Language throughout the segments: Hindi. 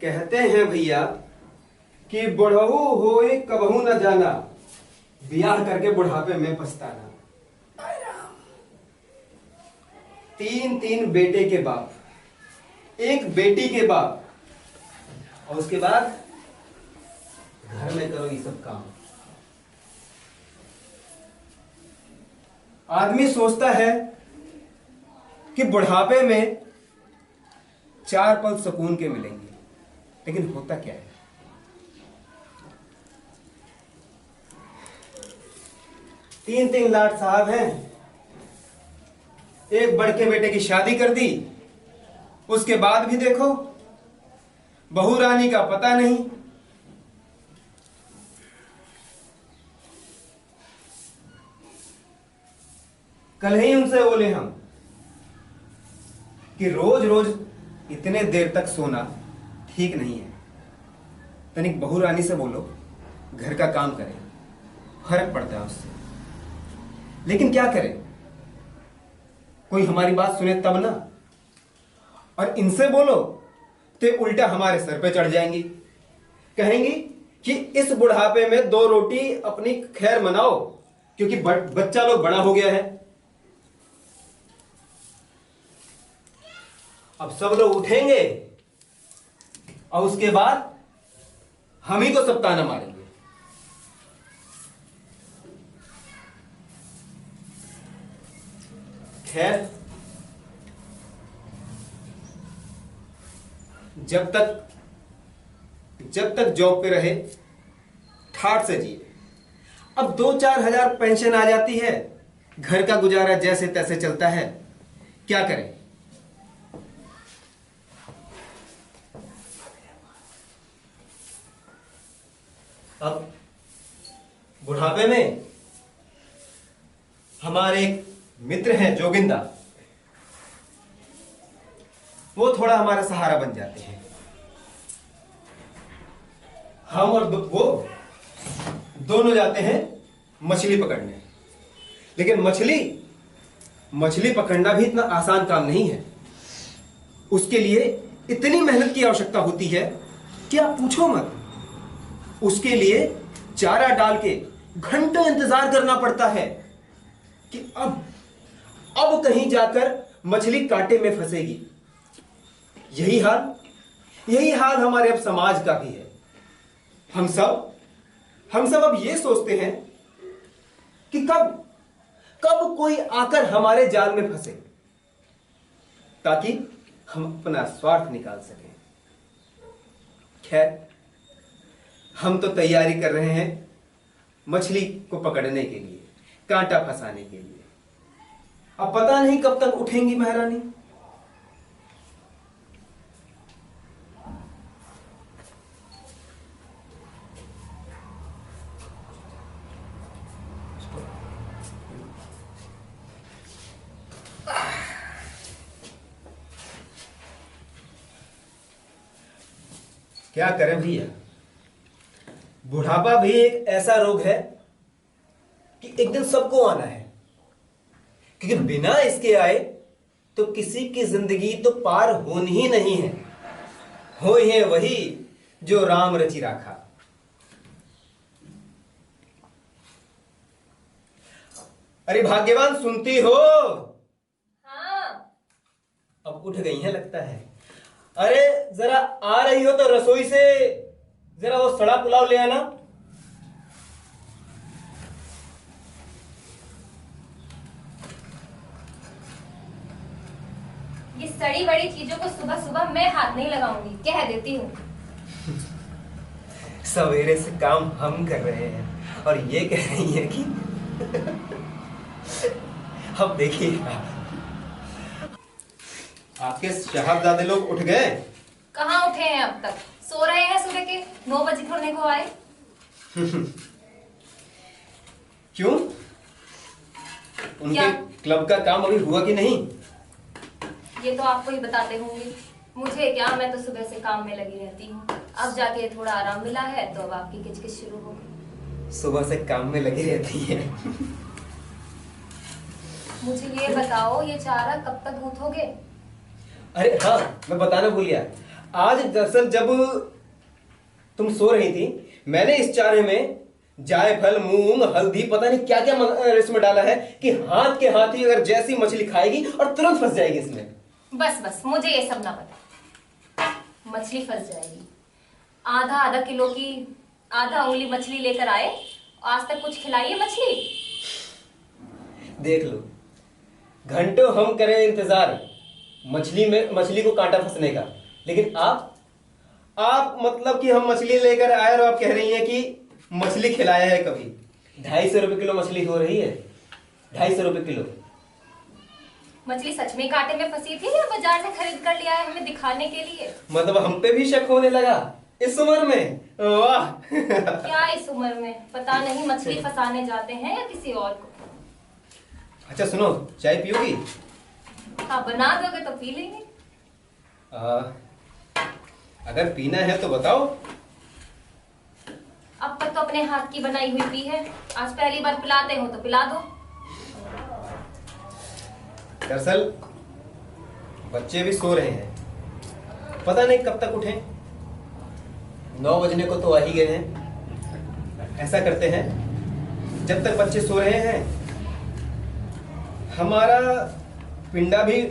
कहते हैं भैया कि बुढ़ऊ होए कबहू न जाना, ब्याह करके बुढ़ापे में पछताना। तीन तीन बेटे के बाप, एक बेटी के बाप, और उसके बाद घर में करो ये सब काम। आदमी सोचता है कि बुढ़ापे में 4 पल सुकून के मिलेंगे, लेकिन होता क्या है? तीन लाट साहब हैं, एक बड़के बेटे की शादी कर दी, उसके बाद भी देखो बहू रानी का पता नहीं। कल ही उनसे बोले हम कि रोज रोज इतने देर तक सोना ठीक नहीं है, तनिक बहू रानी से बोलो घर का काम करें, फर्क पड़ता है उससे। लेकिन क्या करें, कोई हमारी बात सुने तब ना। और इनसे बोलो तो उल्टा हमारे सर पे चढ़ जाएंगी, कहेंगी कि इस बुढ़ापे में 2 रोटी अपनी खैर मनाओ, क्योंकि बच्चा लोग बड़ा हो गया है। अब सब लोग उठेंगे और उसके बाद हम ही को सब ताना मारेंगे। खैर, जब तक जॉब पे रहे ठाठ से जिए। अब 2-4 हजार पेंशन आ जाती है, घर का गुजारा जैसे तैसे चलता है, क्या करें? अब बुढ़ापे में हमारे एक मित्र हैं जोगिंदा, वो थोड़ा हमारा सहारा बन जाते हैं। हम और वो दोनों जाते हैं मछली पकड़ने। लेकिन मछली पकड़ना भी इतना आसान काम नहीं है। उसके लिए इतनी मेहनत की आवश्यकता होती है कि आप पूछो मत। उसके लिए चारा डाल के घंटों इंतजार करना पड़ता है कि अब कहीं जाकर मछली कांटे में फंसेगी। यही हाल हमारे अब समाज का भी है। हम सब अब ये सोचते हैं कि कब कोई आकर हमारे जाल में फंसे, ताकि हम अपना स्वार्थ निकाल सकें। खैर, हम तो तैयारी कर रहे हैं मछली को पकड़ने के लिए, कांटा फंसाने के लिए। अब पता नहीं कब तक उठेंगी महारानी। क्या करें भैया, बुढ़ापा भी एक ऐसा रोग है कि एक दिन सबको आना है, क्योंकि बिना इसके आए तो किसी की जिंदगी तो पार होनी ही नहीं है। हो है वही जो राम रचि राखा। अरे भाग्यवान, सुनती हो? हाँ। अब उठ गई हैं लगता है। अरे जरा आ रही हो तो रसोई से जरा वो सड़ा पुलाव ले आना। ये सड़ी बड़ी चीजों को सुबह सुबह मैं हाथ नहीं लगाऊंगी, कह देती हूँ। सवेरे से काम हम कर रहे हैं और ये कह रही है कि अब देखिए, आपके साहबजादे लोग उठ गए? कहाँ उठे हैं अब तक? सो रहे हैं, सुबह के 9 बजे खोलने को आए। क्यों? उनके क्लब का काम अभी हुआ कि नहीं? ये तो आपको ही बताते होंगे, मुझे क्या, मैं तो सुबह से काम में लगी रहती हूँ। अब जाके थोड़ा आराम मिला है तो अब आपकी किचकिच शुरू हो गई। सुबह से काम में लगी रहती है। मुझे ये बताओ, ये चारा कब तक गूंथोगे? अरे हाँ, मैं बताना भूल गया। आज दरअसल जब तुम सो रही थी, मैंने इस चारे में जायफल, मूंग, हल्दी, पता नहीं क्या क्या इसमें डाला है कि हाथ के हाथ ही अगर जैसी मछली खाएगी और तुरंत फंस जाएगी इसमें। बस बस, मुझे ये सब ना पता। मछली फंस जाएगी। आधा आधा किलो की आधा उंगली मछली लेकर आए, आज तक कुछ खिलाई है मछली? देख लो, घंटों हम करें इंतजार मछली को कांटा फंसने का, लेकिन आप मतलब कि हम मछली लेकर आए और आप कह रही हैं कि मछली खिलाया है कभी। 250 रुपए किलो मछली हो रही है, 250 रुपए किलो। मछली सच में कांटे में फंसी थी या बाजार से खरीद कर लिया है हमें दिखाने के लिए? मतलब हम पे भी शक होने लगा इस उम्र में? वाह! क्या इस उम्र में? पता नहीं मछली फंसाने जाते हैं या किसी और को। अच्छा सुनो, चाय पियोगी? हाँ, बना दोगे तो पी लेंगे। अगर पीना है तो बताओ। अब तक तो अपने हाथ की बनाई हुई पी है, आज पहली बार पिलाते हो तो पिला दो। दरअसल बच्चे भी सो रहे हैं, पता नहीं कब तक उठें। 9 बजने को तो आ ही गए हैं। ऐसा करते हैं, जब तक बच्चे सो रहे हैं हमारा पिंडा भी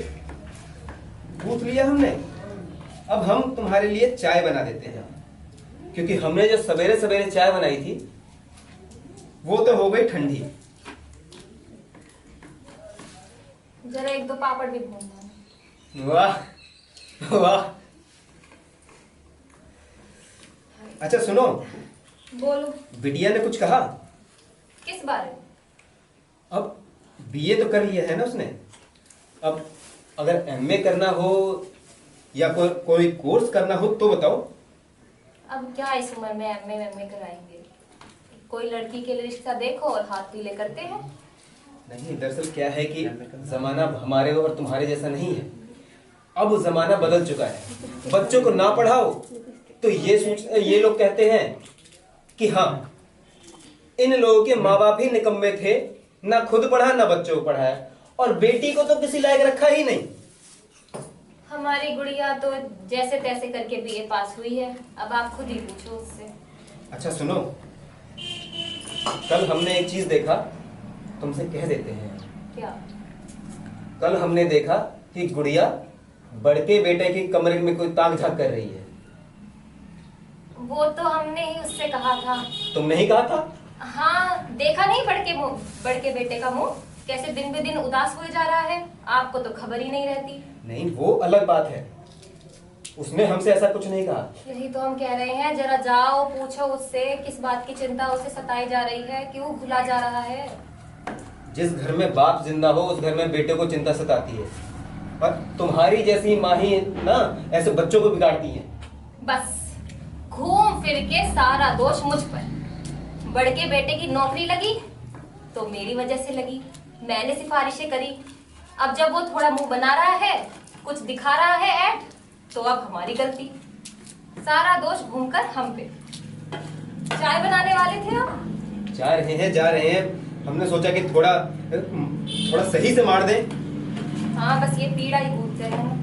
गूंथ लिया हमने, अब हम तुम्हारे लिए चाय बना देते हैं। क्योंकि हमने जो सवेरे सवेरे चाय बनाई थी वो तो हो गई ठंडी। जरा 1-2 पापड़ भी भून दो। वाह वाह! अच्छा सुनो, बोलो। बिटिया ने कुछ कहा? किस बारे में? अब बीए तो कर लिया है ना उसने, अब अगर एमए करना हो या कोई कोर्स करना हो तो बताओ। अब क्या इस उम्र में एमए कराएंगे? कोई लड़की के लिए रिश्ता देखो और हाथ पीले करते हैं। नहीं, दरअसल क्या है कि जमाना हमारे और तुम्हारे जैसा नहीं है। अब जमाना बदल चुका है। बच्चों को ना पढ़ाओ तो ये लोग कहते हैं कि हाँ, इन लोगों के माँ बाप ही निकम्मे थे, ना खुद पढ़ा ना बच्चों को पढ़ाया, और बेटी को तो किसी लायक रखा ही नहीं। हमारी गुड़िया तो जैसे तैसे करके बीए पास हुई है, अब आप खुद ही पूछो उससे। अच्छा सुनो, कल हमने एक चीज देखा, तुमसे कह देते हैं। क्या? कल हमने देखा कि गुड़िया बड़के बेटे के कमरे में कोई ताक झाक कर रही है। वो तो हमने ही उससे कहा था। तुमने ही कहा था? हाँ, देखा नहीं बड़के बेटे का मुंह कैसे दिन बे दिन उदास हुए जा रहा है? आपको तो खबर ही नहीं रहती। नहीं, वो अलग बात है, उसने हमसे ऐसा कुछ नहीं कहा। यही तो हम कह रहे हैं, जरा जाओ पूछो उससे किस बात की चिंता उसे सताई जा रही है, क्यों भुला जा रहा है। जिस घर में बाप जिंदा हो उस घर में बेटे को चिंता सताती है, और तुम्हारी जैसी माँ ही ना ऐसे बच्चों को बिगाड़ती है। बस घूम फिर के सारा दोष मुझ पर। बड़के बेटे की नौकरी लगी तो मेरी वजह से लगी, मैंने सिफारिशें करी। अब जब वो थोड़ा मुंह बना रहा है, कुछ दिखा रहा है ऐड, तो अब हमारी गलती। सारा दोष घूमकर हम पे। चाय बनाने वाले थे आप? जा रहे हैं। हमने सोचा कि थोड़ा सही से मार दें। हाँ, बस ये पीड़ा ही भूलते हैं ना।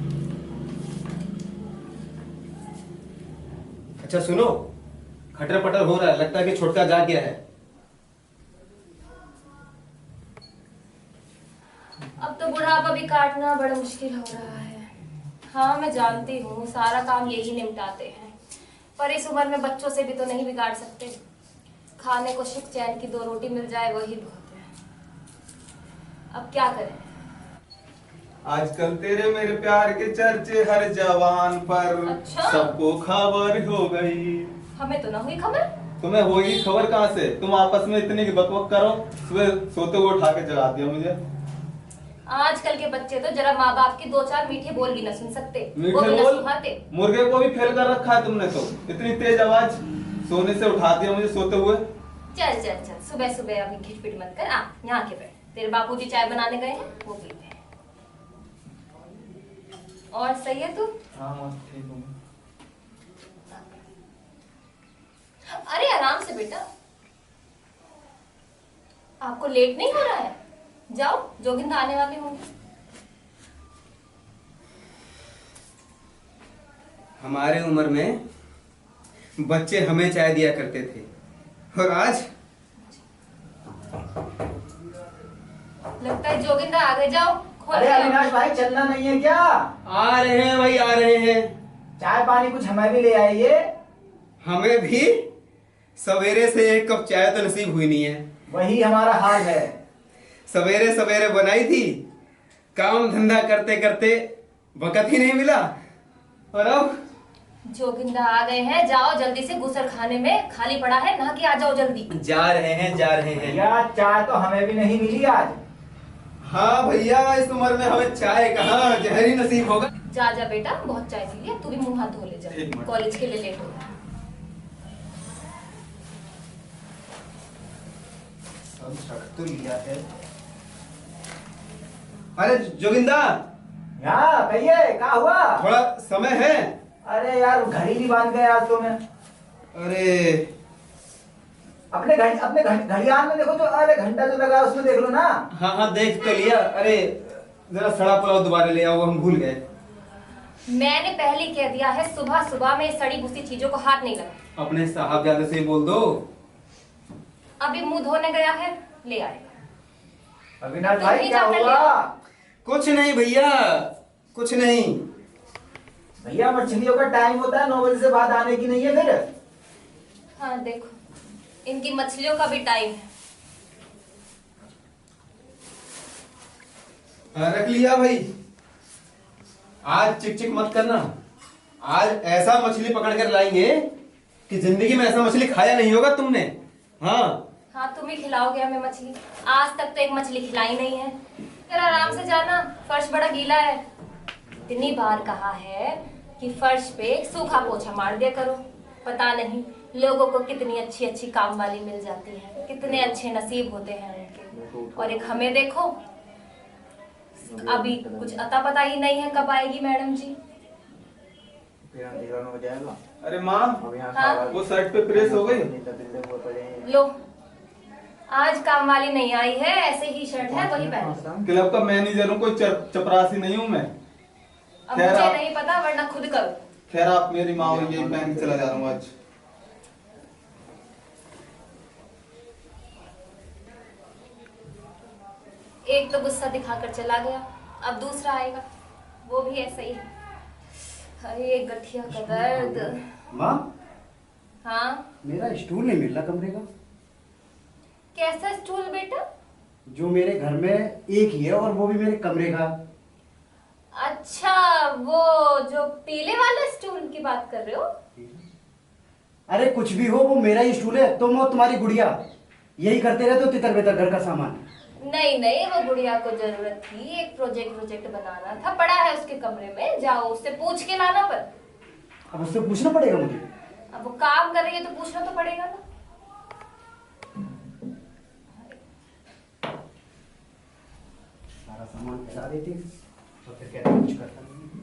अच्छा सुनो, खटर पटर हो रहा है, लगता है कि छोटका जा गया है। अब तो बुढ़ापा भी काटना बड़ा मुश्किल हो रहा है। हाँ, मैं जानती हूँ सारा काम यही निपटाते हैं, पर इस उम्र में बच्चों से भी तो नहीं बिगाड़ सकते। खाने को सुख चैन की 2 रोटी मिल जाए वही बहुत है। अब क्या करें? आजकल तेरे मेरे प्यार के चर्चे हर जवान पर। अच्छा? सबको खबर हो गई। हमें तो ना हुई खबर। तुम्हें होगी खबर कहाँ से? तुम आपस में इतनी की बकबक करो, सुबह सोते हुए उठा के जगा दिया मुझे। आजकल के बच्चे तो जरा माँ बाप की 2-4 मीठे बोल भी न सुन सकते, वो मीठे भी न बोल? सुहाते। मुर्गे को भी फेल कर रखा है तुमने तो। इतनी तेज आवाज, सोने से उठा दिया मुझे सोते हुए। चल चल चल, सुबह सुबह अभी खिटपिट मत कर। यहाँ के बैठ, तेरे बापूजी चाय बनाने गए हैं, वो पीते हैं। और सही है तू? हाँ ठीक हूँ। अरे आराम से बेटा, आपको लेट नहीं हो रहा है? जाओ, जोगिंदा आने वाले होंगे। हमारे उम्र में बच्चे हमें चाय दिया करते थे, और आज लगता है जोगिंदर आगे जाओ, खोल अरे के आओ। अविनाश भाई, चलना नहीं है क्या? आ रहे हैं भाई, आ रहे हैं। चाय पानी कुछ हमें भी ले आइए। हमें भी सवेरे से एक कप चाय तो नसीब हुई नहीं है। वही हमारा हाल है। सवेरे सवेरे बनाई थी, काम धंधा करते करते वक़्त ही नहीं मिला, और अब जोगिंदर आ गए हैं, जाओ जल्दी से, गुसर खाने में खाली पड़ा है, नहा के आ जाओ जल्दी। जा रहे हैं, जा रहे हैं। भैया चाय तो हमें भी नहीं मिली आज। हाँ भैया, इस उम्र में हमें चाय कहाँ, जहर ही नसीब होगा। जा जा बेटा, बहुत चाय पी लिया, तू भी मुंह हाथ धो ले जा, एक मिनट। कॉलेज के लिए लेट हो रहा है। तो लिया है। अरे जोगिंदर, यहाँ कहिए, क्या हुआ? थोड़ा समय है? अरे यार, घड़ी नहीं बांध गए आज तो मैं। अरे अपने घड़ियाल में देखो, जो अरे घंटा जो लगा है उसमें देख लो ना। हाँ हाँ, देख तो लिया। अरे जरा सड़ा पुलाव दोबारा ले आओ, हम भूल गए। मैंने पहले ही कह दिया है, सुबह सुबह में सड़ी भूसी चीजों को हाथ नहीं लगा। अपने साहबजादे से बोल दो। अभी मुंह धोने गया है, ले आएगा। अविनाश तुम भाई ही क्या जाकर ले हुआ? आओ। कुछ नहीं भैया, कुछ नहीं। भैया मछलियों का टाइम होता है, 9 बजे से बाद आने की नहीं है फिर। हाँ देखो, इनकी मछलियों का भी टाइम है। रख लिया भाई। आज चिक चिक मत करना। आज ऐसा मछली पकड़ कर लाएंगे कि जिंदगी में ऐसा मछली खाया नहीं होगा तुमने। हाँ हाँ, तुम ही खिलाओगे हमें मछली। आज तक तो एक मछली खिलाई नहीं है। फिर आराम से जाना, फर्श बड़ा गीला है। इतनी बार कहा है कि फर्श पे सूखा पोछा मार दिया करो। पता नहीं लोगों को कितनी अच्छी अच्छी काम वाली मिल जाती है, कितने अच्छे नसीब होते हैं उनके। और एक हमें देखो, अभी कुछ अता पता ही नहीं है कब आएगी मैडम जी। अरे माँ, हाँ? वो शर्ट पे प्रेस हो गई? लो, आज काम वाली नहीं आई है, ऐसे ही शर्ट है वही पहन। क्लब का मैनेजर हूँ, कोई चपरासी नहीं हूँ मैं। अब खैर मुझे आप- नहीं पता, वरना खुद करो। खैर आप मेरी माँ हो, यही पहन के चला जा रहा हूँ आज। एक तो गुस्सा दिखाकर चला गया, अब दूसरा आएगा, वो भी ऐसा ही है। अरे गठिया का दर्द। माँ, हाँ, मेरा स्टूल नहीं मिल रहा कमरे का। कैसा स्टूल बेटा? जो मेरे घर में एक ही है, और वो भी मेरे कमरे का। अच्छा, वो जो पीले वाला स्टूल की बात कर रहे हो? अरे कुछ भी हो, वो मेरा ही स्टूल है। तुम और तुम्हारी गुड़िया यही करते रहते हो, तितर बितर घर का सामान। नहीं नहीं, वो गुड़िया को जरूरत थी, एक प्रोजेक्ट बनाना था, पड़ा है उसके कमरे में, जाओ उससे पूछ के लाना। पर अब उससे पूछना पड़ेगा मुझे। अब वो काम कर रही है तो पूछना तो पड़ेगा ना। सारा सामान फैला देती है, और फिर कहते हैं कुछ करता नहीं।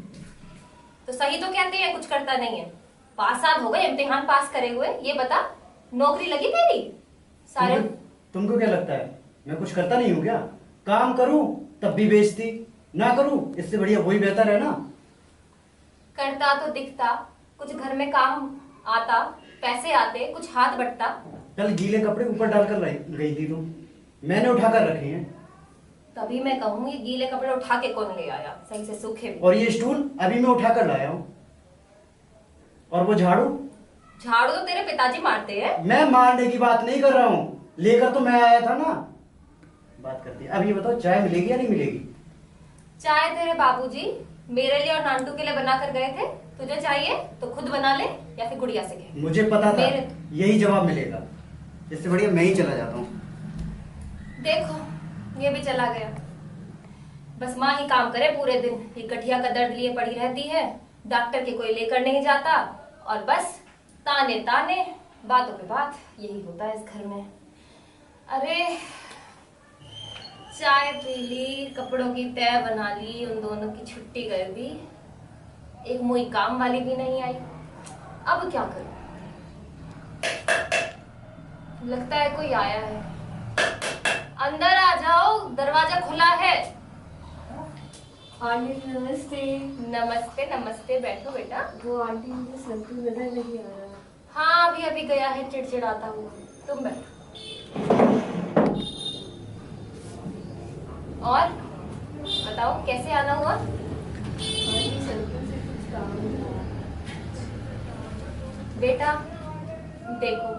तो सही तो कहते हैं, कुछ करता नहीं है। 5 साल हो गए इम्तिहान पास करे हुए, ये बता नौकरी लगी तेरी? सारे तुमको क्या लगता है मैं कुछ करता नहीं हूँ क्या? काम करूं तब भी बेइज्जती, ना करूं इससे बढ़िया वही बेहतर है ना। करता तो दिखता, कुछ घर में काम आता, पैसे आते, कुछ हाथ बटता। कल गीले कपड़े ऊपर डालकर गई थी तुम, मैंने उठाकर रखे हैं। तभी मैं कहूँ ये गीले कपड़े उठा के कौन ले आया, सही से सूखे भी। और ये स्टूल अभी मैं उठाकर लाया हूँ। और वो झाड़ू, झाड़ू तो तेरे पिताजी मारते हैं। मैं मारने की बात नहीं कर रहा हूँ, लेकर तो मैं आया था ना। बात करती है। अब ये बताओ, चाय मिलेगी या नहीं मिलेगी? चाय तेरे बाबूजी मेरे लिए और नांटू के लिए बना कर गए थे, तुझे चाहिए तो खुद बना ले या फिर गुड़िया से कह। मुझे पता था मेरे- यही जवाब मिलेगा, इससे बढ़िया मैं ही चला जाता हूँ। देखो ये भी चला गया। बस माँ ही काम करे पूरे दिन, ये गठिया का दर्द लिए पड़ी रहती है, डॉक्टर के कोई लेकर नहीं जाता, और बस ताने ताने, बातों पे बात, यही होता है इस घर में। अरे चाय पी ली, कपड़ों की तय बना ली, उन दोनों की छुट्टी कर दी, एक मुई काम वाली भी नहीं आई। अब क्या करूं? लगता है कोई आया है। अंदर आ जाओ, दरवाजा खुला है। आंटी नमस्ते। नमस्ते नमस्ते, बैठो बेटा। वो आंटी मुझे संतू नजर नहीं आ रहा। हाँ अभी अभी गया है चिड़चिड़ाता हुआ। तुम बैठो। और बताओ कैसे आना हुआ? आंटी संतू से कुछ काम था। बेटा देखो,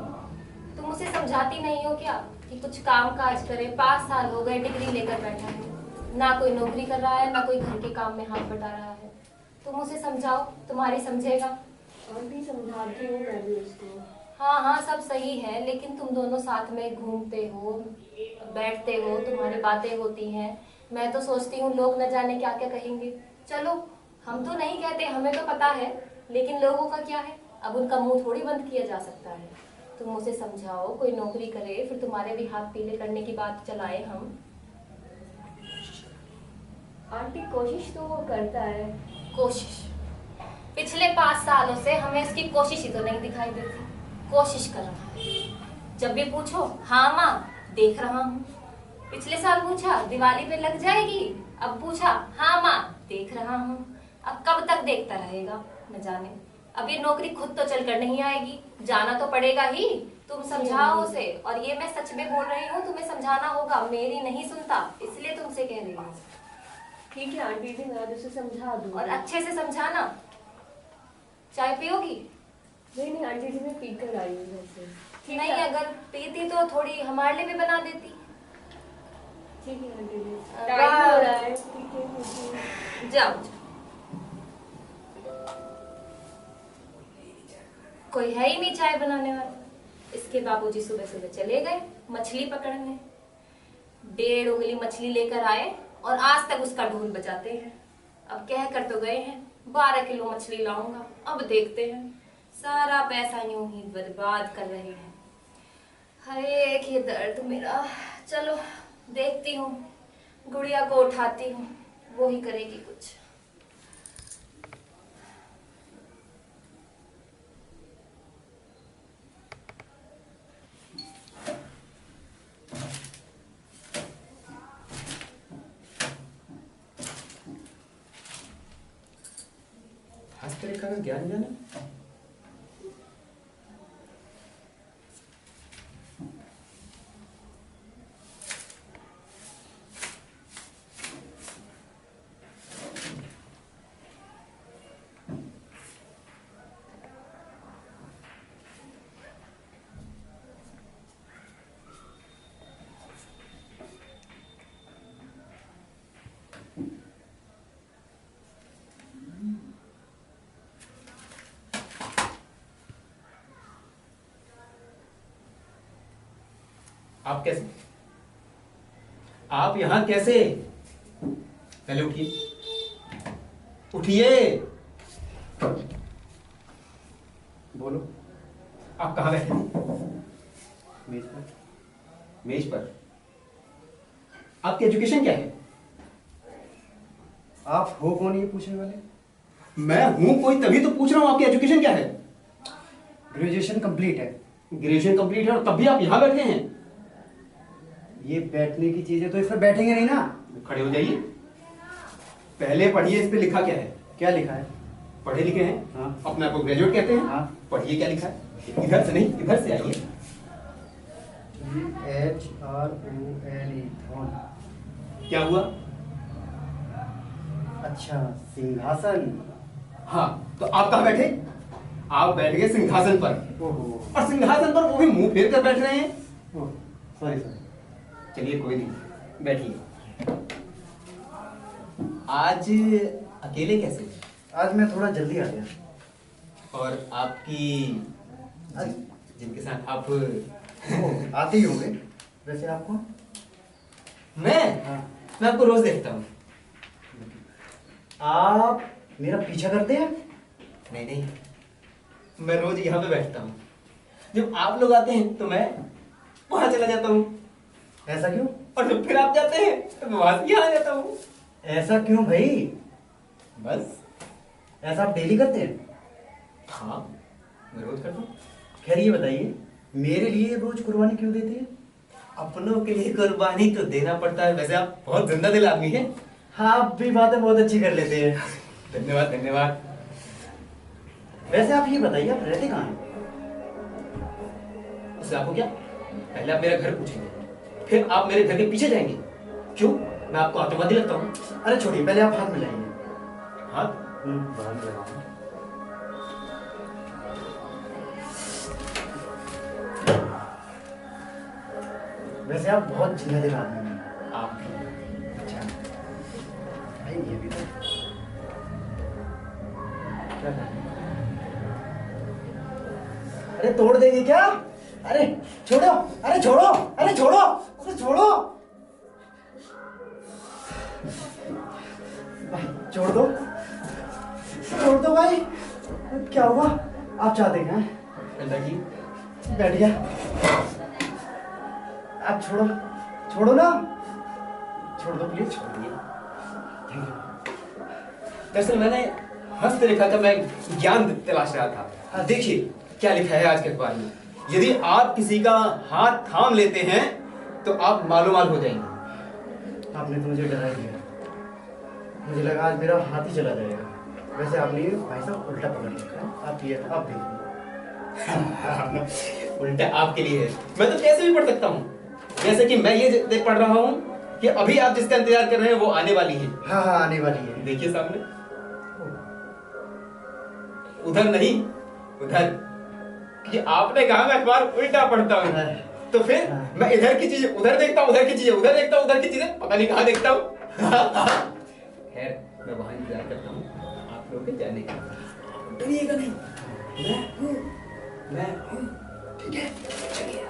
तुम उसे समझाती नहीं हो क्या कि कुछ काम काज करे? 5 साल हो गए डिग्री लेकर बैठा है, ना कोई नौकरी कर रहा है ना कोई घर के काम में हाथ बटा रहा है। तुम उसे समझाओ, तुम्हारी समझेगा। आंटी समझाती हूँ मैं भी उसको। हाँ हाँ सब सही है, लेकिन तुम दोनों साथ में घूमते हो, बैठते हो, तुम्हारी बातें होती हैं। मैं तो सोचती हूँ लोग न जाने क्या क्या कहेंगे। चलो हम तो नहीं कहते, हमें तो पता है, लेकिन लोगों का क्या है? अब उनका मुंह थोड़ी बंद किया जा सकता है। तुम उसे समझाओ कोई नौकरी करे, फिर तुम्हारे भी हाथ पीले करने की बात चलाए हम। आंटी कोशिश तो वो करता है। कोशिश? पिछले 5 सालों से हमें इसकी कोशिश ही तो नहीं दिखाई देती। कोशिश कर रहा है, जब भी पूछो हाँ माँ देख रहा हूँ। पिछले साल पूछा दिवाली पे लग जाएगी, अब पूछा हाँ माँ देख रहा हूँ। अब कब तक देखता रहेगा न जाने। अब ये नौकरी खुद तो चलकर नहीं आएगी, जाना तो पड़ेगा ही। तुम समझाओ उसे, और ये मैं सच में बोल रही हूँ, तुम्हें समझाना होगा, मेरी नहीं सुनता इसलिए तुमसे कह रही हूँ। ठीक है आंटी जी, मैं आज उसे समझा दूँ। और अच्छे से समझाना। चाय पियोगी? नहीं आंटी जी, मैं पी कर आई हूँ वैसे। ठीक नहीं है। अगर पीती तो थोड़ी हमारे लिए भी बना देती। ठीक है आंटी जी, वाह। टाइम हो रहा है। ठीक है मुझे। जाओ। कोई है ही नहीं चाय बनाने वाला। इसके बाबूजी सुबह सुबह चले गए मछली पकड़ने। 1.5 उंगली मछली लेकर आए और आज तक उसका ढोल बजाते हैं। अब कह कर तो गए हैं 12 किलो मछली लाऊंगा, अब देखते हैं। सारा पैसा यूं ही बर्बाद कर रहे हैं। हरे ये दर्द मेरा। चलो देखती हूँ, गुड़िया को उठाती हूँ, वो ही करेगी कुछ। हस्तरेखा का ज्ञान जाना? आप कैसे? आप यहां कैसे? पहले उठिए, उठिए। बोलो, आप कहां बैठे? मेज पर। मेज पर? आपकी एजुकेशन क्या है? आप हो कौन ये पूछने वाले? मैं हूं कोई तभी तो पूछ रहा हूं, आपकी एजुकेशन क्या है? ग्रेजुएशन कंप्लीट है। ग्रेजुएशन कंप्लीट है और तब भी आप यहां बैठे हैं? ये बैठने की चीज है तो इसमें बैठेंगे नहीं ना। खड़े हो जाइए, पहले पढ़िए इस पे लिखा क्या है। क्या लिखा है? पढ़े लिखे हैं? हाँ। अपने आप को ग्रेजुएट कहते हैं? हाँ। पढ़िए क्या लिखा है। इधर से नहीं, इधर से आइए। THRONE throne. क्या हुआ? अच्छा, सिंहासन। हाँ, तो आप कहाँ बैठे? आप बैठ गए सिंहासन पर। ओहो, और सिंहासन पर वो भी मुंह फेर कर बैठ रहे हैं। Sorry sorry. चलिए कोई नहीं, बैठिए। आज अकेले कैसे? आज मैं थोड़ा जल्दी आ गया। और आपकी जिनके साथ आप आते ही होंगे वैसे आपको। मैं हाँ। मैं आपको रोज देखता हूँ। आप मेरा पीछा करते हैं? नहीं नहीं, मैं रोज यहाँ पे बैठता हूँ। जब आप लोग आते हैं तो मैं वहां चला जाता हूँ, ऐसा क्यों? और जब फिर आप जाते हैं तो मैं वहां से यहाँ आ जाता हूँ। ऐसा क्यों भाई? बस। ऐसा आप डेली करते हैं? हाँ, मैं रोज करता हूँ। खैर ये बताइए, मेरे लिए रोज कुर्बानी क्यों देते हैं? अपनों के लिए कुर्बानी तो देना पड़ता है। वैसे आप बहुत जिंदा दिल आदमी हैं। हाँ, आप भी बातें बहुत अच्छी कर लेते हैं। धन्यवाद धन्यवाद। वैसे आप ये बताइए, आप रहते कहाँ हैं? उससे आपको क्या? पहले आप मेरा घर पूछेंगे, फिर आप मेरे घर के पीछे जाएंगे। क्यों, मैं आपको आतंकवादी लगता हूँ? अरे छोड़िए, पहले आप हाथ मिलाइए। हाँ, बाहर में लगाओ। वैसे आप बहुत जिम्मेदार आदमी हैं। आप अच्छा, भाई ये भी तो क्या कर रहे हैं? अरे तोड़ देंगे क्या? अरे छोड़ो, अरे छोड़ो, अरे छोड़ो, अरे छोड़ो भाई, छोड़ दो भाई। क्या हुआ? आप चाहते हैं? बैठ गया। आप छोड़ो ना, छोड़ दो प्लीज, छोड़ दिए। दरअसल मैंने हस्तरेखा का मैं ज्ञान तलाश रहा था। हाँ, देखिए क्या लिखा है आज के अखबार में। यदि आप किसी का हाथ थाम लेते हैं तो आप मालूमाल हो जाएंगे। आपने तो मुझे डरा दिया। मुझे लगा आज मेरा हाथ ही चला जाएगा। वैसे आपने ये भाई साहब उल्टा पकड़ रखा है। आप ये आप देखिए। उल्टा आपके लिए है, मैं तो कैसे भी पढ़ सकता हूँ। जैसे कि मैं ये देख पढ़ रहा हूँ कि अभी आप जिसका इंतजार कर रहे हैं वो आने वाली है। हाँ हाँ, आने वाली है। देखिए सामने, उधर नहीं, उधर। कि आपने कहा मैं अखबार उल्टा पढ़ता हूँ, तो फिर मैं इधर की चीजें उधर देखता हूँ, उधर की चीजें उधर देखता हूँ, उधर की चीजें पता नहीं कहाँ देखता हूँ। खैर, मैं वहां इंतजार करता हूँ आप लोगों के जाने का। डरिएगा नहीं, मैं हूँ, ठीक है? चलिए।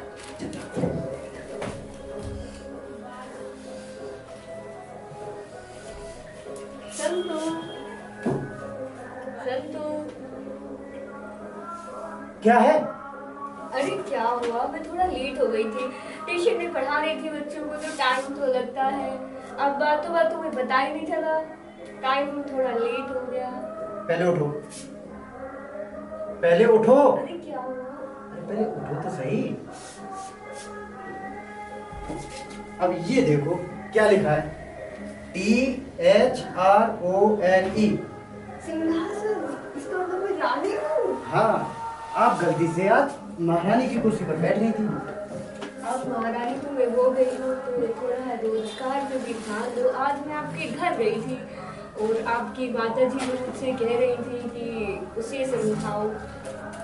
संतू, संतू। क्या है? अरे क्या हुआ, मैं थोड़ा लेट हो गई थी। ट्यूशन में पढ़ा रही थी बच्चों को, तो टाइम तो लगता है। अब बातों बातों में पता ही नहीं चला, टाइम थोड़ा लेट हो गया। पहले उठो, पहले उठो। अरे क्या हुआ? अरे पहले उठो तो सही। अब ये देखो क्या लिखा है, THRONE। सिंहासन, इसका मतलब मैं रानी हूँ। हाँ, आप गलती से आज महारानी की कुर्सी पर बैठ गई थी। अब महारानी तो मैं हो गई हूँ, तो थोड़ा रोजगार पे भी ध्यान दो। आज मैं आपके घर गई थी और आपकी माता जी मुझसे कह रही थी कि उसे समझाओ।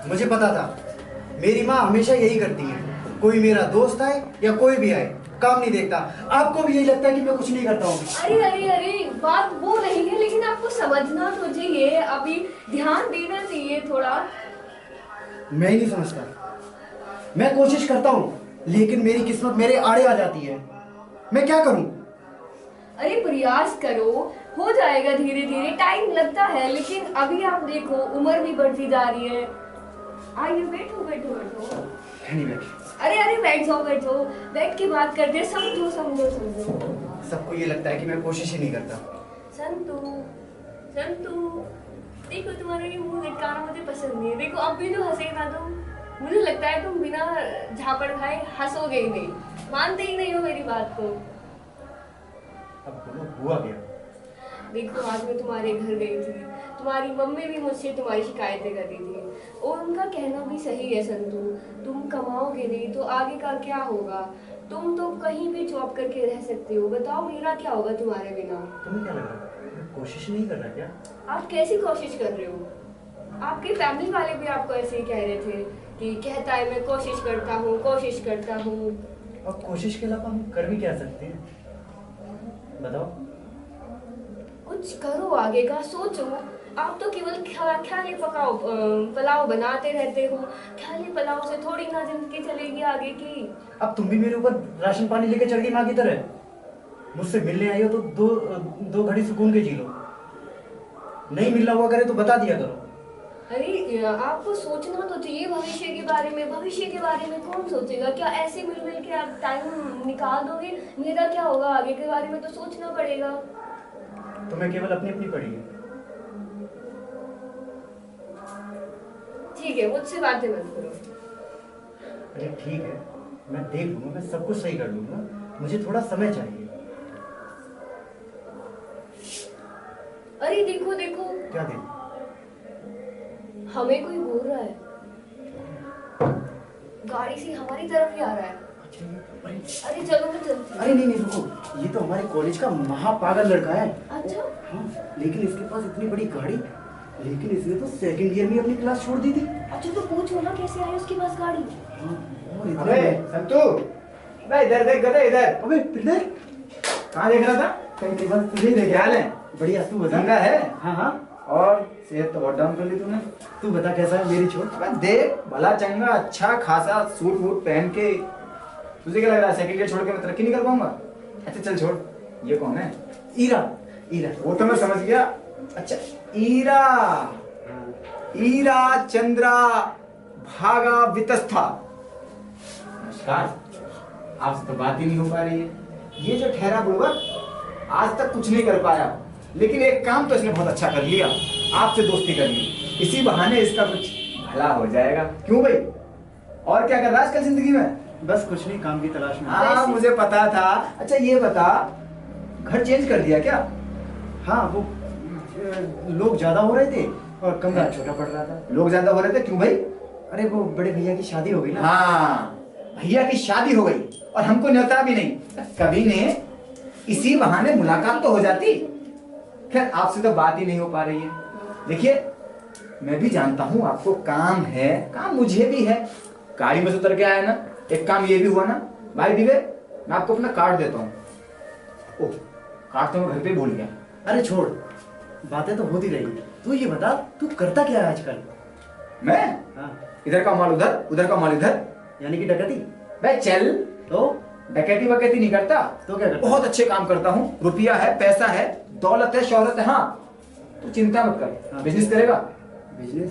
मुझे पता था, मेरी माँ हमेशा यही करती है। कोई मेरा दोस्त आए या कोई भी आए, काम नहीं देखता। आपको भी यही लगता है कि मैं कुछ नहीं करता हूँ। अरे अरे अरे, बात वो नहीं है, लेकिन आपको समझना तो चाहिए, अभी ध्यान देना चाहिए थोड़ा। मैं ही नहीं समझता। मैं कोशिश करता हूँ, लेकिन मेरी किस्मत मेरे आड़े आ जाती है। मैं क्या करूँ? अरे प्रयास करो, हो जाएगा धीरे धीरे। टाइम लगता है, लेकिन अभी आप देखो उम्र भी बढ़ती जा रही है। आइए बैठो बैठो बैठो। नहीं बैठ। अरे अरे बैठ जाओ बैठो, बैठ के बात करते हैं। समझो समझो समझो। सबको ये लगता है कि मैं कोशिश ही नहीं करता। संतू, संतू, देखो तुम्हारा ये मुंह लटकाना मुझे पसंद नहीं है। देखो अब भी तो हंसेगा तुम। मुझे लगता है तुम बिना झापड़ खाए हंसोगे ही नहीं, मानते ही नहीं हो मेरी बात को। अब बोलो, हुआ क्या? देखो आज मैं तुम्हारे घर गई थी, तुम्हारी मम्मी भी मुझसे तुम्हारी शिकायतें कर रही थी और उनका कहना भी सही है संतू। तुम कमाओगे नहीं तो आगे का क्या होगा? तुम तो कहीं भी जॉब करके रह सकते हो, बताओ मेरा क्या होगा तुम्हारे बिना? तुम्हें क्या लग रहा है, मैं कोशिश नहीं कर रहा क्या? आप कैसी कोशिश कर रहे हो? आपके फैमिली वाले भी आपको ऐसे ही कह रहे थे कि कहता है मैं कोशिश करता हूँ, कोशिश करता हूँ। अब कोशिश के अलावा हम कर भी क्या सकते हैं, बताओ? कुछ करो, आगे का सोचो। आप तो केवल ख्याली पुलाव बनाते रहते हो। ख्याली पुलाव से थोड़ी ना जिंदगी चलेगी आगे की। अब तुम भी मेरे ऊपर राशन पानी लेके चढ़ गई माँ की तरह। मुझसे मिलने आई हो तो दो घड़ी सुकून के जी लो। नहीं मिलना हुआ करे तो बता दिया करो। अरे आपको सोचना तो चाहिए भविष्य के बारे में। भविष्य के बारे में कौन सोचेगा? क्या ऐसे मिल के आप टाइम निकाल दोगे? मेरा क्या होगा आगे के बारे में तो सोचना पड़ेगा। तुम्हें केवल अपनी अपनी पड़ी है। ठीक है, मुझसे बातें मत करो। अरे ठीक है, मैं देख लूंगा, मैं सब कुछ सही कर लूंगा। मुझे थोड़ा समय चाहिए। क्या दिन? हमें कोई बोल रहा है, गाड़ी से हमारी तरफ ही आ रहा है। अच्छा, अरे अरे चलो मैं चलती हूँ। अरे नहीं नहीं रुको, ये तो हमारे कॉलेज का महापागल लड़का है। अच्छा हाँ, लेकिन इसके पास इतनी बड़ी गाड़ी, लेकिन इसने तो सेकंड ईयर में अपनी क्लास छोड़ दी थी। अच्छा, तो पूछो ना कैसे आई उसके पास गाड़ी। हाँ, और इतना अबे संतू, अबे इधर देख गधे इधर। अबे फिर कहाँ देख रहा था? कहीं बस तुझे देख। क्या हाल है? बढ़िया, तू बता। जिंदा है? हाँ हाँ, और सेहत तो बहुत डाउन कर ली तूने। तू बता कैसा है, मेरी छोड़। अबे देख, भला चंगा अच्छा खासा सूट वूट पहन के, तुझे क्या लग रहा है सेकंड ईयर छोड़ के मैं तरक्की नहीं कर पाऊंगा? अच्छा चल छोड़, ये कौन है? ईरा, ईरा। वो तो मैं समझ गया। अच्छा ईरा, ईरा चंद्रा भागा वितस्था। नमस्कार, आपसे तो बात ही नहीं हो पा रही है। ये जो ठहरा बुड़बक आज तक कुछ नहीं कर पाया, लेकिन एक काम तो इसने बहुत अच्छा कर लिया, आपसे दोस्ती कर ली। इसी बहाने इसका कुछ भला हो जाएगा। क्यों भाई? और क्या कर रहा है आजकल जिंदगी में? बस कुछ नहीं, काम की तलाश में। हाँ मुझे पता था। अच्छा ये बता, घर चेंज कर दिया क्या? हाँ, वो लोग ज्यादा हो रहे थे और कमरा छोटा पड़ रहा था। लोग ज्यादा हो रहे थे, क्यों भाई? अरे वो बड़े भैया की शादी हो गई ना। हाँ, भैया की शादी हो गई और हमको न्योता भी नहीं। कभी ने इसी बहाने मुलाकात तो हो जाती। खैर आपसे तो बात ही नहीं हो पा रही है। देखिए मैं भी जानता हूँ आपको काम है, काम मुझे भी है। गाड़ी में से उतर के आया ना, एक काम ये भी हुआ ना। भाई दिवे, मैं आपको अपना कार्ड देता हूँ। ओह, कार्ड तो मैं घर पे भूल गया। अरे छोड़, बातें तो होती रहेंगी। तू ये बता, तू करता क्या है आजकल? मैं हाँ, इधर का माल उधर, उधर का माल इधर। यानी कि डकैती? भाई चल, तो डकैती वकैती नहीं करता। तो क्या करता? बहुत अच्छे काम करता हूँ। रुपया है, पैसा है, दौलत है, शोहरत है। हाँ तू चिंता मत कर। हाँ। बिजनेस करेगा? बिजनेस?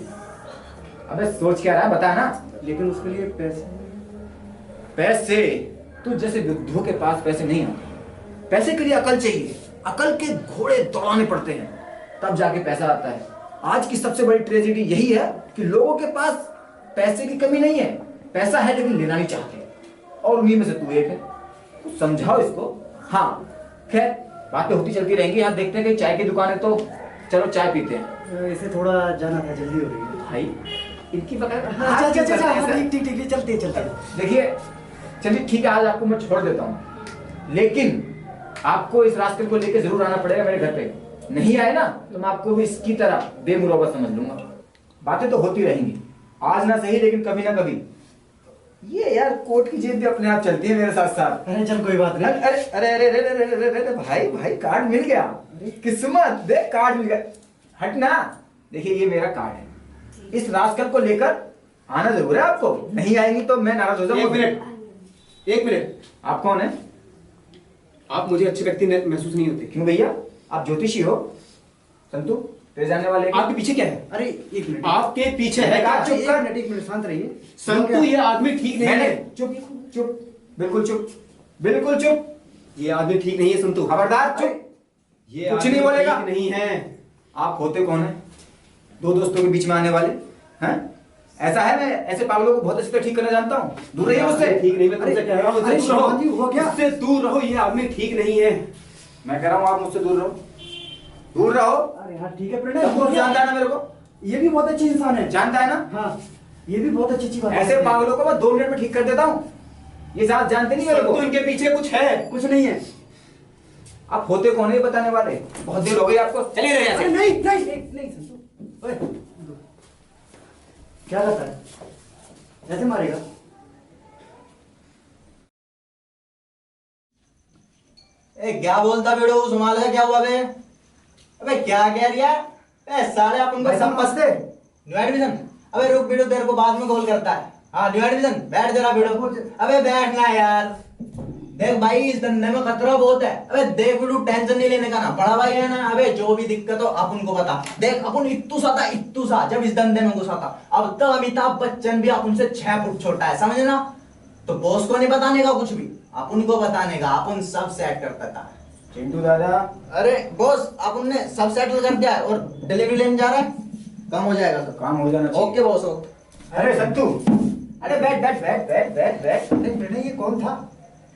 अबे सोच क्या रहा है बता ना। लेकिन उसके लिए पैसे। पैसे? तू जैसे बुद्धू के पास पैसे नहीं आते। पैसे के लिए अकल चाहिए। अकल के घोड़े दौड़ाने पड़ते हैं, तब जाके पैसा आता है। आज की सबसे बड़ी ट्रेजेडी यही है कि लोगों के पास पैसे की कमी नहीं है, पैसा है लेकिन लेना नहीं चाहते। और उन्हीं में से तू एक है। तू समझाओ इसको। हाँ खैर बातें होती चलती रहेंगी। यहाँ देखते हैं कि चाय की दुकान है तो चलो चाय पीते हैं। इसे थोड़ा जाना था, जल्दी हो रही है। भाई इनकी ठीक ठीक चलते चलते। देखिए चलिए ठीक है, आज आपको मैं छोड़ देता हूँ, लेकिन आपको इस रास्ते को लेकर जरूर आना पड़ेगा मेरे घर पे। नहीं आए ना तो मैं आपको भी इसकी तरह बेमुरौबत समझ लूंगा। बातें तो होती रहेंगी, आज ना सही लेकिन कभी ना कभी। ये यार कोर्ट की जेब भी अपने आप चलती है मेरे साथ साथ। अरे चल कोई बात नहीं। अरे अरे अरे अरे अरे अरे अरे अरे भाई भाई कार्ड मिल गया। किस्मत देख, कार्ड मिल गया। हट ना, देखिए ये मेरा कार्ड है। इस रास्कल को लेकर आना जरूर है आपको। नहीं आएंगी तो मैं नाराज हो जाऊंगा। एक मिनट, एक मिनट। आप कौन है? आप मुझे अच्छे व्यक्ति महसूस नहीं होते। क्यों भैया, आप ज्योतिषी हो? संतू तेरे जानने वाले आपके पीछे क्या है? अरे एक मिनट, आपके पीछे है क्या? चुप कर। एक मिनट शांत रहिए। संतु, ये आदमी ठीक नहीं मैंने है। चुप चुप, बिल्कुल चुप, बिल्कुल चुप। ये आदमी ठीक नहीं है संतु। खबरदार चुप। ये कुछ आदमी नहीं बोलेगा। ठीक नहीं है। आप होते कौन है? दो दोस्तों के बीच में आने वाले हैं? ऐसा है, मैं ऐसे पागलों को बहुत अच्छी तरह ठीक करना जानता हूँ। दूर रहिए मुझसे। ठीक नहीं, मैं तुमसे कह रहा हूँ अरे दूर रहो। शांति, हुआ क्या? इससे दूर रहो, ये आदमी ठीक नहीं है। मैं कह रहा हूँ आप मुझसे दूर रहो, दूर रहो। अरे हाँ ठीक है प्रणय, तुमको जानता है ना मेरे को? ये भी बहुत अच्छी इंसान है। जानता है ना? हाँ, ये भी बहुत अच्छी बात है। ऐसे पागलों को मैं 2 मिनट में ठीक कर देता हूँ। ये साथ जानते नहीं मेरे को। संतु, इनके पीछे कुछ है। कुछ नहीं है। आप होते कौन है ये बताने वाले? बहुत देर हो गई आपको। चलिए रहे अरे नहीं नहीं नहीं संतु, ओए, क्या करता है? ऐसे मारेगा? ए क्या बोलता बेड़ो, संभाल है क्या हुआ बे? अबे क्या कह रिया? ए साले अपन को संपस दे। New admission? अबे रुक बेड़ो, तेरे को बाद में कॉल करता है। हाँ न्यू एडमिशन, बैठ जरा बेड़ो। अबे बैठना यार। देख भाई इस धंधे में खतरा बहुत है। अबे देख बेड़ो, टेंशन नहीं लेने का ना, बड़ा भाई है ना। अबे जो भी दिक्कत हो अपन को बता। देख अपन इत्तू सा जब इस धंधे में घुसा था। अब तो अमिताभ बच्चन भी अपन से 6 फुट छोटा है, समझे ना? तो बॉस को नहीं बताने का कुछ भी, अपन को बताने का। अपन सब सेट करता था। चिंटू दादा, अरे बॉस अपन ने सब सेटल कर दिया है और डिलीवरी लेने जा रहा है, काम हो जाएगा सब। काम हो जाना चाहिए। Okay boss okay. अरे संतू, अरे बैठ बैठ बैठ बैठ बैठ बैठ। अरे प्रणय, ये कौन था?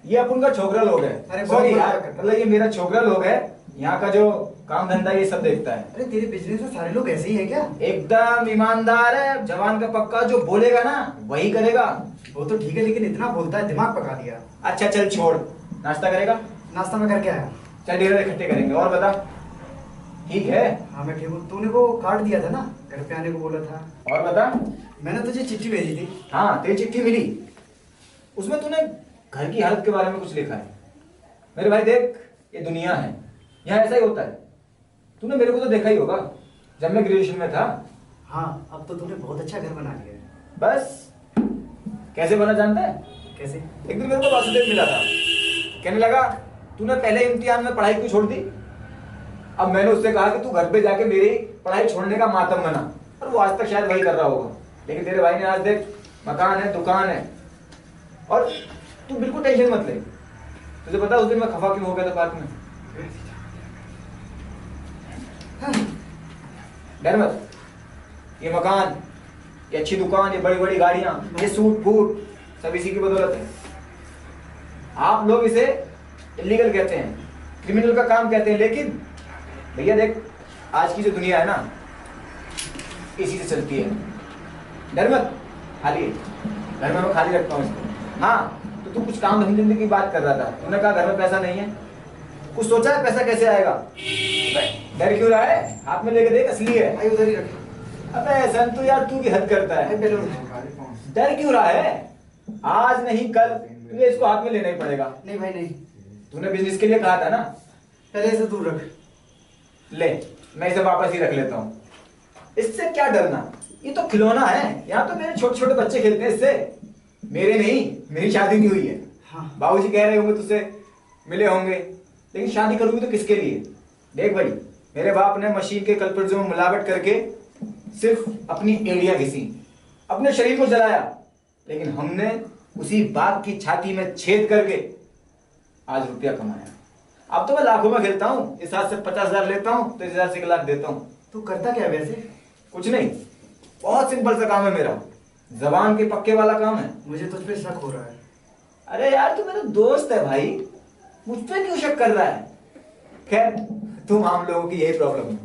ये अपन का छोकरा लोग है। अरे सॉरी बहुत यार, बुरा मतलब ये मेरा छोकरा लोग है। यहाँ का जो काम धंधा ये सब देखता है। अरे तेरे बिजनेस में सारे लोग ऐसे ही है क्या? एकदम ईमानदार है, जवान का पक्का, जो बोलेगा ना वही करेगा। वो तो ठीक है, लेकिन इतना बोलता है, दिमाग पका दिया। अच्छा चल छोड़, नाश्ता करेगा? नाश्ता में करके आया। चल डिनर इकट्ठे करेंगे। और बता, ठीक है? हाँ मैं ठीक हूँ। तूने वो कार्ड दिया था ना, घर पे आने को बोला था। और बता। मैंने तुझे चिट्ठी भेजी थी। हाँ तेरी चिट्ठी मिली, उसमें तूने घर की हालत के बारे में कुछ लिखा है। मेरे भाई देख, ये दुनिया है, यहाँ ऐसा ही होता है। तूने मेरे को तो देखा ही होगा जब मैं ग्रेजुएशन में था। हाँ अब तो तूने बहुत अच्छा घर बना लिया है। बस कैसे बना जानता है? कैसे? एक दिन मेरे को वासुदेव मिला था, कहने लगा तूने पहले इम्तिहान में पढ़ाई क्यों छोड़ दी? अब मैंने उससे कहा कि तू घर पे जाके मेरी पढ़ाई छोड़ने का मातम बना, और वो आज तक शायद वही कर रहा होगा। लेकिन तेरे भाई ने आज देख, मकान है, दुकान है, और तू बिल्कुल टेंशन मत ले। तुझे पता उस दिन मैं खफा क्यों हो गया था पार्क में? डर मत, ये मकान, ये अच्छी दुकान, ये बड़ी बड़ी गाड़ियां, ये सूट बूट सब इसी की बदौलत है। आप लोग इसे इलीगल कहते हैं, क्रिमिनल का काम कहते हैं, लेकिन भैया देख, आज की जो दुनिया है ना, इसी से चलती है। डर मत, खाली घर में मैं खाली रखता हूँ इसको। हाँ तो तू कुछ काम धंधे की बात कर रहा था, तूने कहा घर में पैसा नहीं है, कुछ सोचा है पैसा कैसे आएगा? डर क्यों रहा है? हाथ में लेके देख, असली है। भाई उधर ही रख। अबे संतु यार, तू भी हद करता है। डर क्यों रहा है? आज नहीं कल तुझे इसको हाथ में लेना ही पड़ेगा। नहीं भाई नहीं, तूने बिजनेस के लिए कहा था ना। पहले इसे दूर रख। ले, मैं इसे वापस ही रख लेता हूँ। इससे क्या डरना, ये तो खिलौना है। यहाँ तो मेरे छोटे छोटे बच्चे खेलते हैं इससे, मेरे नहीं, मेरी शादी नहीं हुई है। हाँ। बाबूजी कह रहे होंगे तुझसे, मिले होंगे, लेकिन शादी करूंगी तो किसके लिए? देख भाई, मेरे बाप ने मशीन के कलपुर्जों में मिलावट करके सिर्फ अपनी एड़ियां घिसी, अपने शरीर को जलाया, लेकिन हमने उसी बाप की छाती में छेद करके आज रुपया कमाया। अब तो मैं लाखों में खेलता हूँ, इस हाथ से 50,000 लेता हूँ तो इस हाथ से 1 लाख देता हूँ। तू करता क्या वैसे? कुछ नहीं, बहुत सिंपल सा काम है मेरा, जबान के पक्के वाला काम है। मुझे तुझ पे शक हो रहा है। अरे यार तू मेरा दोस्त है भाई, मुझ पे क्यों शक कर रहा है? खैर तुम आम लोगों की यही प्रॉब्लम है,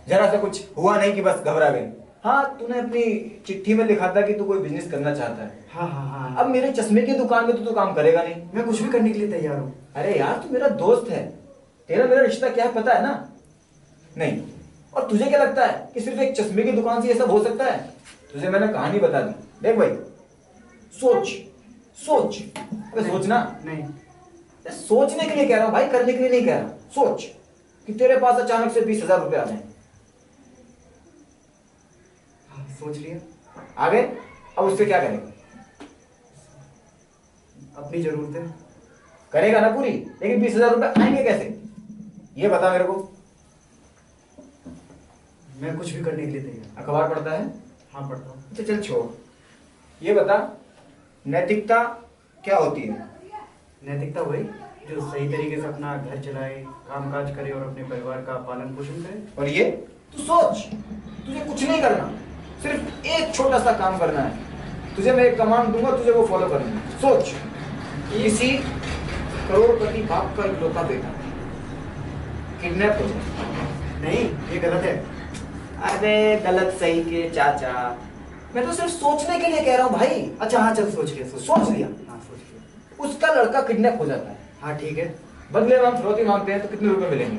जरा सा कुछ हुआ नहीं कि बस घबरा गए। हाँ तूने अपनी चिट्ठी में लिखा था कि तू कोई बिजनेस करना चाहता है। हाँ हाँ हाँ। अब मेरे चश्मे की दुकान में तो तू काम करेगा नहीं। मैं कुछ भी करने के लिए तैयार हूँ। अरे यार तू मेरा दोस्त है, तेरा मेरा रिश्ता क्या है पता है ना? नहीं, और तुझे क्या लगता है कि सिर्फ एक चश्मे की दुकान से ये सब हो सकता है? तुझे मैंने कहानी बता दी। देख भाई, सोच सोच, अबे सोचना। नहीं, सोचने के लिए कह रहा हूं भाई, करने के लिए नहीं कह रहा। सोच कि तेरे पास अचानक से 20,000 रुपए आ जाए। हाँ, सोच लिया। आ गए, अब उससे क्या करेगा? अपनी जरूरतें करेगा ना पूरी, लेकिन 20,000 रुपए आएंगे कैसे? ये बता मेरे को। मैं कुछ भी करने के लिए तैयार। अखबार पढ़ता है? हाँ पढ़ता हूँ। अच्छा चल छोड़, ये बता नैतिकता क्या होती है? नैतिकता वही जो सही तरीके से अपना घर चलाए, कामकाज करे और अपने परिवार का पालन पोषण करे। और ये तू सोच, तुझे कुछ नहीं करना, सिर्फ एक छोटा सा काम करना है। तुझे मैं एक कमांड दूंगा, तुझे वो फॉलो करना है। सोच, किसी करोड़पति बाप का इकलौता बेटा किडनैप हो जाए। नहीं, ये गलत है। अरे गलत सही के चाचा, मैं तो सिर्फ सोचने के लिए कह रहा हूँ भाई। अच्छा हाँ चल, सोच लिया। सोच लिया? हाँ सोच लिया। उसका लड़का किडनैप हो जाता है, हाँ ठीक है। बदले में हम फिरौती मांगते हैं तो कितने रुपए मिलेंगे?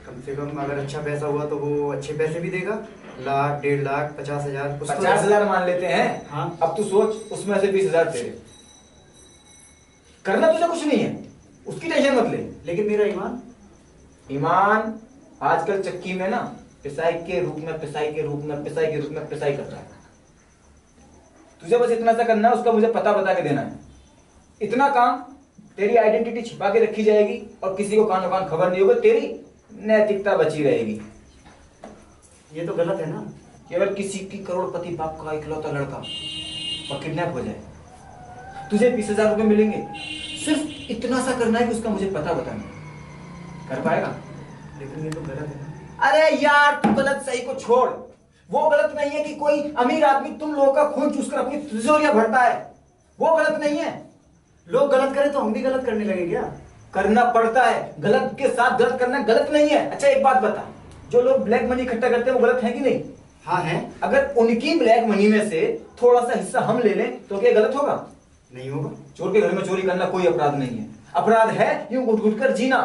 कम से कम अगर अच्छा पैसा हुआ तो वो अच्छे पैसे भी देगा। 1,00,000, 1,50,000, 50,000 कुछ तो 50,000 मान लेते हैं। हाँ। अब तू सोच, उसमें से 20,000 तेरे। करना तुझे कुछ नहीं है, उसकी टेंशन मत ले। लेकिन मेरा ईमान। ईमान आजकल चक्की में ना पिसाई के रूप में पिसाई के रूप में पिसाई के रूप में पिसाई कर रहा है। तुझे बस इतना सा करना है, उसका मुझे पता बता के देना है। इतना काम, तेरी आइडेंटिटी छिपा के रखी जाएगी और किसी को कानो कान खबर नहीं होगी, तेरी नैतिकता बची रहेगी। ये तो गलत है ना। केवल किसी की करोड़पति बाप का इकलौता लड़का और किडनैप हो जाए, तुझे 20,000 रुपए मिलेंगे। सिर्फ इतना सा करना है कि उसका मुझे पता बताना। कर पाएगा? लेकिन ये तो गलत है ना। अरे यार तू गलत सही को छोड़, वो गलत नहीं है कि कोई अमीर आदमी तुम लोगों का खून चूसकर अपनी तिजोरियां भरता है, वो गलत नहीं है। लोग गलत करें तो हम भी गलत करने लगे क्या? करना पड़ता है, गलत के साथ गलत करना गलत नहीं है। अच्छा एक बात बता, जो लोग ब्लैक मनी इकट्ठा करते हैं वो गलत है कि नहीं? हाँ है। अगर उनकी ब्लैक मनी में से थोड़ा सा हिस्सा हम ले लें तो क्या गलत होगा? नहीं होगा। चोर के घर में चोरी करना कोई अपराध नहीं है। अपराध है यूं घुट घुट कर जीना।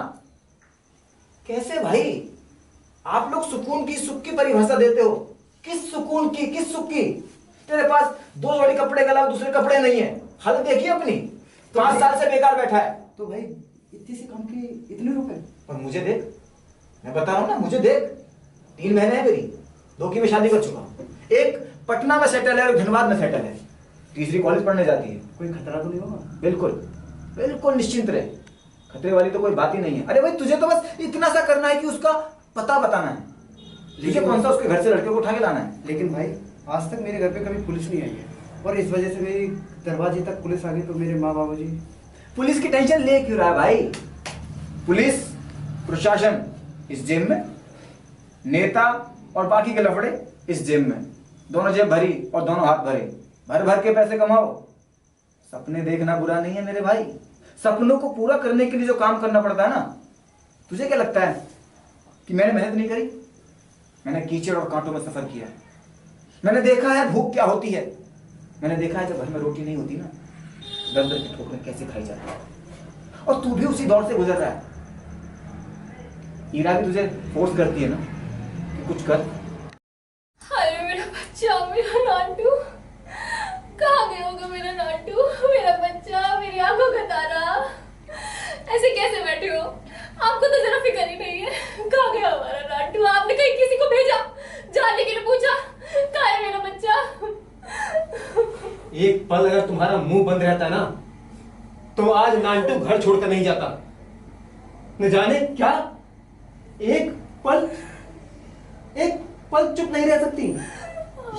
कैसे भाई आप लोग सुकून की सुख की परिभाषा देते हो? किस सुकून की, किस सुख की? तेरे पास 2 जोड़ी कपड़े के अलावा दूसरे कपड़े नहीं है। हालत देखिए अपनी, 5 साल से बेकार बैठा है। तो भाई इतनी सी काम के इतने रुपए? और मुझे देख, मैं बता रहा हूं ना, मुझे देख, 3 महीने है मेरी, 2 की मैं शादी कर चुका हूं। एक पटना में सेटल है और धनबाद में सेटल है, तीसरी कॉलेज पढ़ने जाती है। कोई खतरा तो नहीं होगा? बिल्कुल बिल्कुल निश्चिंत रहे, खतरे वाली तो कोई बात ही नहीं है। अरे भाई तुझे तो बस इतना सा करना है कि उसका पता बताना है, लेकिन कौन सा उसके घर से लड़के को उठा के लाना है। लेकिन भाई आज तक मेरे घर पे कभी पुलिस नहीं आई है, और इस वजह से मेरी दरवाजे तक पुलिस आ गई तो मेरे माँ बाबू जी। पुलिस की टेंशन ले क्यों रहा है भाई? पुलिस प्रशासन इस जेब में, नेता और बाकी के लफड़े इस जेब में, दोनों जेब भरी और दोनों हाथ भरे, भर भर के पैसे कमाओ। सपने देखना बुरा नहीं है मेरे भाई, सपनों को पूरा करने के लिए जो काम करना पड़ता है ना, तुझे क्या लगता है कि मैंने मेहनत नहीं करी? मैंने कीचड़ और कांटों में सफर किया है, मैंने देखा है भूख क्या होती है, मैंने देखा है जब घर में रोटी नहीं होती ना, दर की ठोकरें कैसे खाई जाती है। और तू भी उसी दौर से गुजर रहा है। ईरा भी तुझे फोर्स करती है ना कि कुछ कर। हाय मेरा बच्चा, मेरा नाटू, कहाँ गए होगा मेरा नाटू, मेरा बच्चा, मेरी आंखों का तारा। ऐसे कैसे बैठे हो? आपको तो जरा फिक्र ही नहीं है। कहाँ गया हमारा नाटू? आपने कहीं किसी को भेजा, जाने के लिए पूछा कहाँ है मेरा बच्चा? एक पल अगर तुम्हारा मुंह बंद रहता ना तो आज नांटू घर छोड़कर नहीं जाता। न जाने क्या एक पल चुप नहीं रह सकती।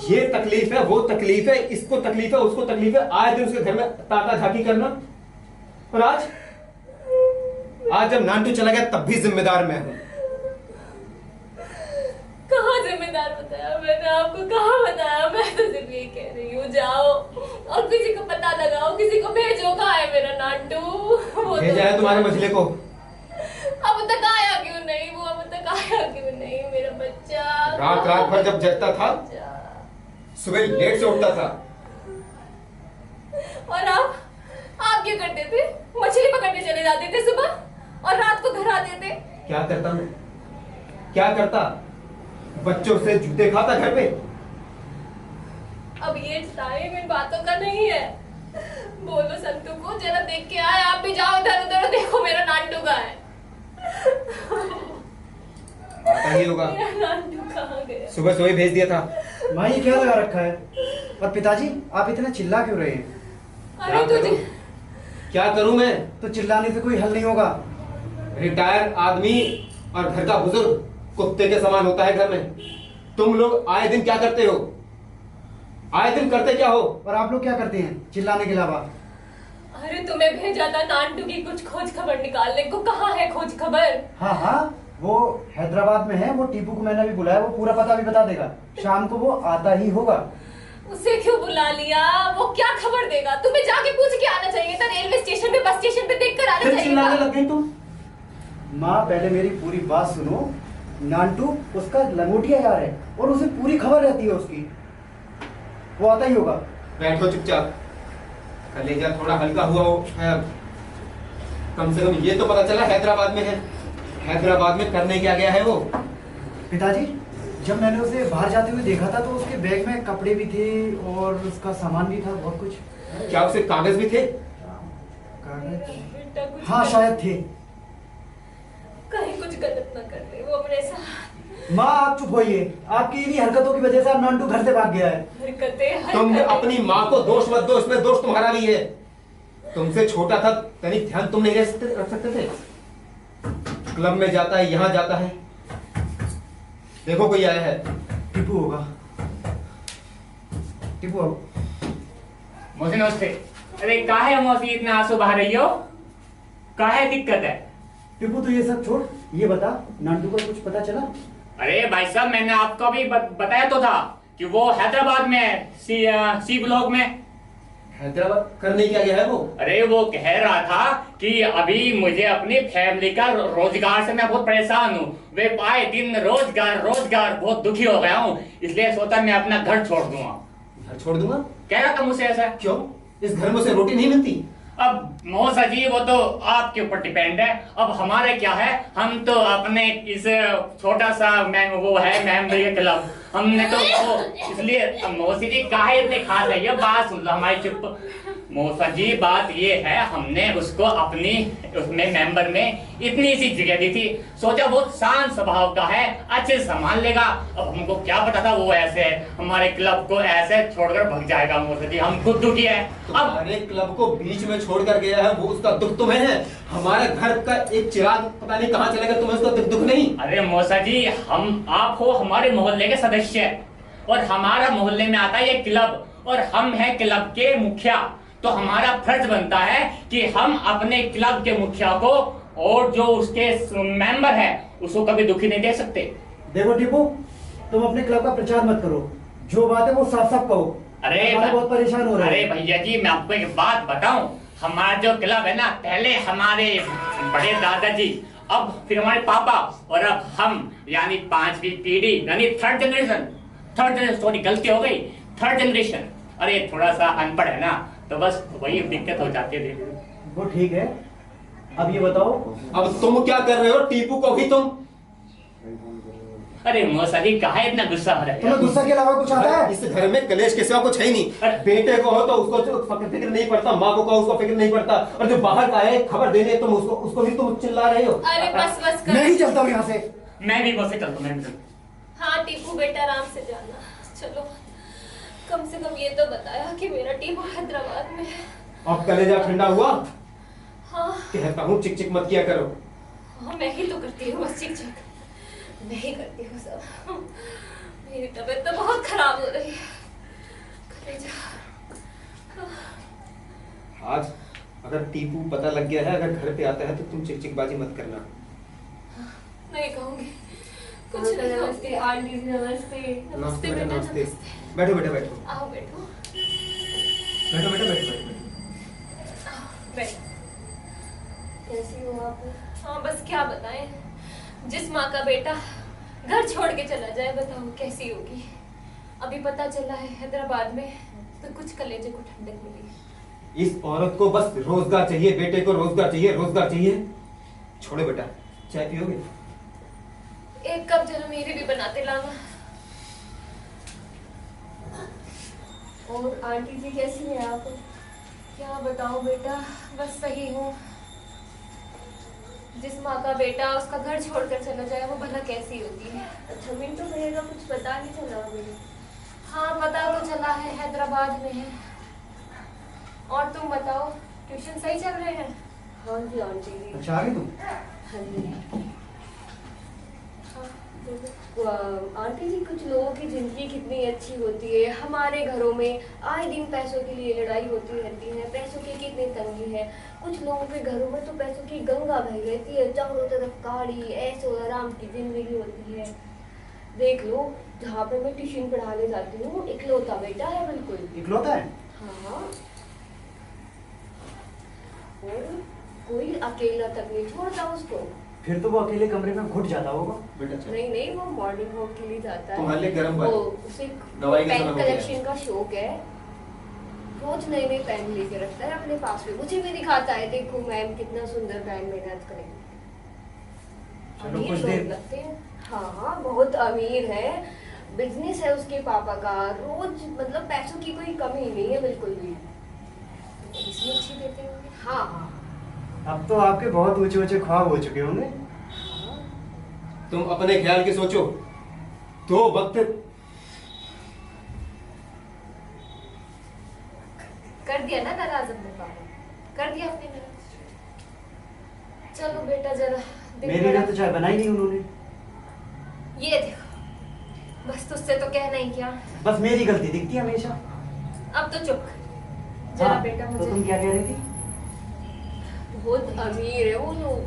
ये तकलीफ है, वो तकलीफ है, इसको तकलीफ है, उसको तकलीफ है, आए दिन उसके घर में ताका झाकी करना। और आज जब नांटू चला गया तब भी जिम्मेदार मैं हूं। कहाँ जिम्मेदार बताया मैंने आपको? कहाँ बताया? मैं तो सिर्फ ये कह रही हूँ जाओ और किसी को पता लगाओ, किसी को भेजो। कहाँ है मेरा नाटू? वो भेजा है तुम्हारे मछली को। अब तक आया क्यों नहीं? वो अब तक आया क्यों नहीं मेरा बच्चा? रात भर जब जगता था, सुबह लेट से उठता था। और आप क्या करते थे? मछली पकड़ने चले जाते थे सुबह और रात को घर आते थे। क्या करता मैं? क्या करता? बच्चों से जूते खाता घर पे। अब ये टाइम इन बातों का नहीं है। बोलो संतू को जरा देख के आए। आप भी जाओ इधर उधर, देखो मेरा नाटू का है। आता ही होगा। मेरा नाटू कहाँ गया? सुबह सुबह भेज दिया था। माँ ये क्या लगा रखा है? और पिताजी आप इतना चिल्ला क्यों रहे हैं? अरे तुझे क्या करूं मैं? तो चिल्लाने से कोई हल नहीं होगा। रिटायर आदमी और घर का बुजुर्ग कुत्ते के समान होता है घर में। तुम लोग आए दिन क्या करते हो? आए दिन करते क्या हो? और आप लोग क्या करते हैं चिल्लाने के अलावा? अरे तुम्हें भेजा था नांटू की कुछ खोज खबर निकालने को। कहाँ है खोज खबर? हाँ हाँ वो हैदराबाद में है। वो टीपू को मैंने अभी बुलाया, वो पूरा पता भी बता देगा। शाम को वो आता ही होगा। उसे क्यों बुला लिया? वो क्या खबर देगा? तुम्हें जाके पूछ के आना चाहिए था। रेलवे स्टेशन पे, बस स्टेशन पे देख कर आना फिर चाहिए चिल्लाने था। लग गई तुम। माँ पहले मेरी पूरी बात सुनो। नांटू उसका लंगोटिया यार है और उसे पूरी खबर रहती है उसकी। वो आता ही होगा। बैठो चुपचाप। कलेजा थोड़ा हल्का हुआ हो है। कम से कम ये तो पता चला हैदराबाद में है। हैदराबाद में करने क्या गया है वो? पिताजी जब मैंने उसे बाहर जाते हुए देखा था तो उसके बैग में कपड़े भी थे और उसका सामान भी था बहुत कुछ। क्या उसे कागज भी थे? कागज? बेटा कुछ हाँ शायद थे। कहीं कुछ गलत ना कर दे वो अपने साथ। माँ आप चुप होइए। आपकी इन्हीं हरकतों की वजह से अब नांटू घर से भाग गया है। तुम अपनी माँ को दोष मत दो, इसमें दोष तुम्हारा भी है। तुमसे छोटा था, तनिक ध्यान तुम नहीं रख सकते थे। क्लब में जाता है, यहाँ जाता है। देखो कोई आया है। टीपू होगा। टीपू आओ। मौसी नमस्ते। अरे काहे मौसी इतने आंसू बहा रही हो? काहे दिक्कत है? टीपू तो ये सब छोड़, ये बता नांटू को कुछ पता चला? अरे भाई साहब मैंने आपको भी बताया तो था कि वो हैदराबाद में है, सी ब्लॉक में। हैदराबाद करने क्या गया है वो? अरे वो कह रहा था कि अभी मुझे अपनी फैमिली का रोजगार से मैं बहुत परेशान हूँ। वे पाए दिन रोजगार रोजगार बहुत दुखी हो गया हूँ, इसलिए सोचा मैं अपना घर छोड़ दूंगा। घर छोड़ दूंगा? कह रहा था मुझसे ऐसा। क्यों? इस घर में उसे रोटी नहीं मिलती? अब मौसा जी वो तो आपके ऊपर डिपेंड है। अब हमारे क्या है, हम तो अपने इस छोटा सा वो है मेंबरी क्लब, हमने तो वो इसलिए। अब मौसी जी काहे इतने खास है, ये बात सुन लो हमारी। चुप मौसा जी, बात ये है हमने उसको अपनी उसमें मेंबर में इतनी सी जगह दी थी, सोचा बहुत शांत स्वभाव का है, अच्छे से संभाल लेगा। अब हमको क्या पता था वो ऐसे हमारे क्लब को ऐसे छोड़कर भग जाएगा। मौसा जी हम खुद दुखी है। अब हमारे क्लब को बीच में छोड़कर गया है, वो उसका दुख तुम्हें है। हमारे घर का एक चिराग पता नहीं कहाँ चलेगा, तुम्हें उसका दुख नहीं। अरे मौसा जी, हम आप हो हमारे मोहल्ले के सदस्य और हमारा मोहल्ले में आता है ये क्लब और हम हैं क्लब के मुखिया, तो हमारा फर्ज बनता है कि हम अपने क्लब के मुखिया को और जो उसके मेंबर है उसको कभी दुखी नहीं दे सकते। देखो टीपू, तुम अपने क्लब का प्रचार मत करो, जो बात है वो साफ साफ कहो। अरे बहुत परेशान हो रहे अरे हैं। भैया जी, मैं आपको एक बात बताऊं, हमारा जो क्लब है ना, पहले हमारे बड़े दादाजी, अब फिर हमारे पापा और अब हम, यानी 5वीं पीढ़ी यानी थर्ड जनरेशन सॉरी गलती हो गई, थर्ड जनरेशन। अरे थोड़ा सा अनपढ़ है ना, तो बस वही दिक्कत हो जाती है। वो ठीक है, अब ये बताओ। अब तुम क्या कर रहे हो? टीपू को भी तुम? अरे मौसा जी काहे इतना गुस्सा हो रहा है? तुम्हें गुस्सा के अलावा कुछ आता है? इस घर में कलेश के सिवा कुछ है ही नहीं। बेटे को हो तो उसको फिक्र नहीं पड़ता, माँ को कहो उसको फिक्र नहीं पड़ता, और जो बाहर का है खबर देने तुम उसको भी तुम चिल्ला रहे हो। अरे बस कर। मैं ही चलता हूँ यहाँ से। मैं भी बस चलता हूँ। हाँ टीपू बेटा, आराम से जाना। चलो, कम से कम ये तो बताया कि मेरा टीपू हैदराबाद में है। अब कलेजा ठंडा हुआ? हाँ कहता हूँ चिक चिक मत किया करो। हाँ, मैं ही तो करती हूँ बस चिक चिक, मैं ही करती हूँ सब। मेरी तबीयत तो बहुत खराब हो रही है। कलेजा। आज अगर टीपू पता लग गया है, अगर घर पे आता है तो तुम चिक चिक बाजी मत करना। नहीं कहूँगी, कुछ नहीं कहूँगी। नमस्ते आंटी, नमस्ते। नमस्ते बेटा, नमस्ते। नमस्ते। बैठो बेटा बैठो आओ बैठो। बैठो बेटा बैठो बैठो। कैसी हो आप? हाँ बस क्या बताएं, जिस माँ का बेटा घर छोड़ के चला जाए, बताओ कैसी होगी। अभी पता चला है हैदराबाद में, तो कुछ कलेजे को ठंडक मिली। इस औरत को बस रोजगार चाहिए, बेटे को रोजगार चाहिए, रोजगार चाहिए। छोड़ो बेटा, चाय पियोगे? एक कप जरा मेरे भी बनाते लाना। और आंटी जी कैसी हैं आप? क्या बताऊं बेटा, बस सही हूँ। जिस माँ का बेटा उसका घर छोड़कर चला जाए, वो भला कैसी होती है। अच्छा, मैंने तो कहेगा कुछ पता नहीं चला मुझे। हाँ पता तो चला है, हैदराबाद में है। और तुम बताओ, ट्यूशन सही चल रहे हैं? हाँ जी आंटी जी। अच्छा, आ गई तुम? हाँ जी। आंटी जी, कुछ लोगों की जिंदगी कितनी अच्छी होती है। हमारे घरों में आए दिन पैसों के लिए लड़ाई होती रहती है, पैसों की कितनी तंगी है। कुछ लोगों के घरों में तो पैसों की गंगा बह रहती है, चारों तरफ गाड़ी ऐशो आराम की जिंदगी होती है। देख लो, जहाँ पे मैं ट्यूशन पढ़ाने जाती हूँ, इकलौता बेटा है, बिल्कुल इकलौता है? हाँ। और कोई अकेला तक नहीं छोड़ता उसको। फिर तो वो अकेले कमरे में घुट जाता होगा। बेटा चाय। नहीं नहीं, वो मॉर्निंग वॉक के लिए जाता है। तुम्हारे लिए गर्म वो बात। उसे दवाई का पेन समय हो गया। कलेक्शन का शौक है, रोज नए नए पेन लेके रखता है अपने पास में, मुझे भी दिखाता है, देखो मैम कितना सुंदर पेन मैंने आज कलेक्ट। चलो, अमीर कुछ लोग देर- लगते हैं। हाँ हाँ, बहुत अमीर है, बिजनेस है उसके पापा का, रोज मतलब पैसों की कोई कमी नहीं है बिल्कुल भी। इसमें अच्छी देते होंगे। हाँ हाँ। अब तो आपके बहुत ऊंचे ऊंचे ख्वाब हो चुके होंगे। तुम अपने ख्याल की सोचो। दो वक्त कर दिया ना नाराज अपने पापा, कर दिया अपने नाराज। चलो बेटा जरा दिन मेरे लिए भरा- तो चाय बनाई नहीं उन्होंने। ये देखो, बस तुझसे तो कहना ही क्या। बस मेरी गलती दिखती है हमेशा। अब तो चुप जरा हाँ, बेटा, तो मुझे तुम क्या कह रही थी? बहुत अमीर है वो लोग,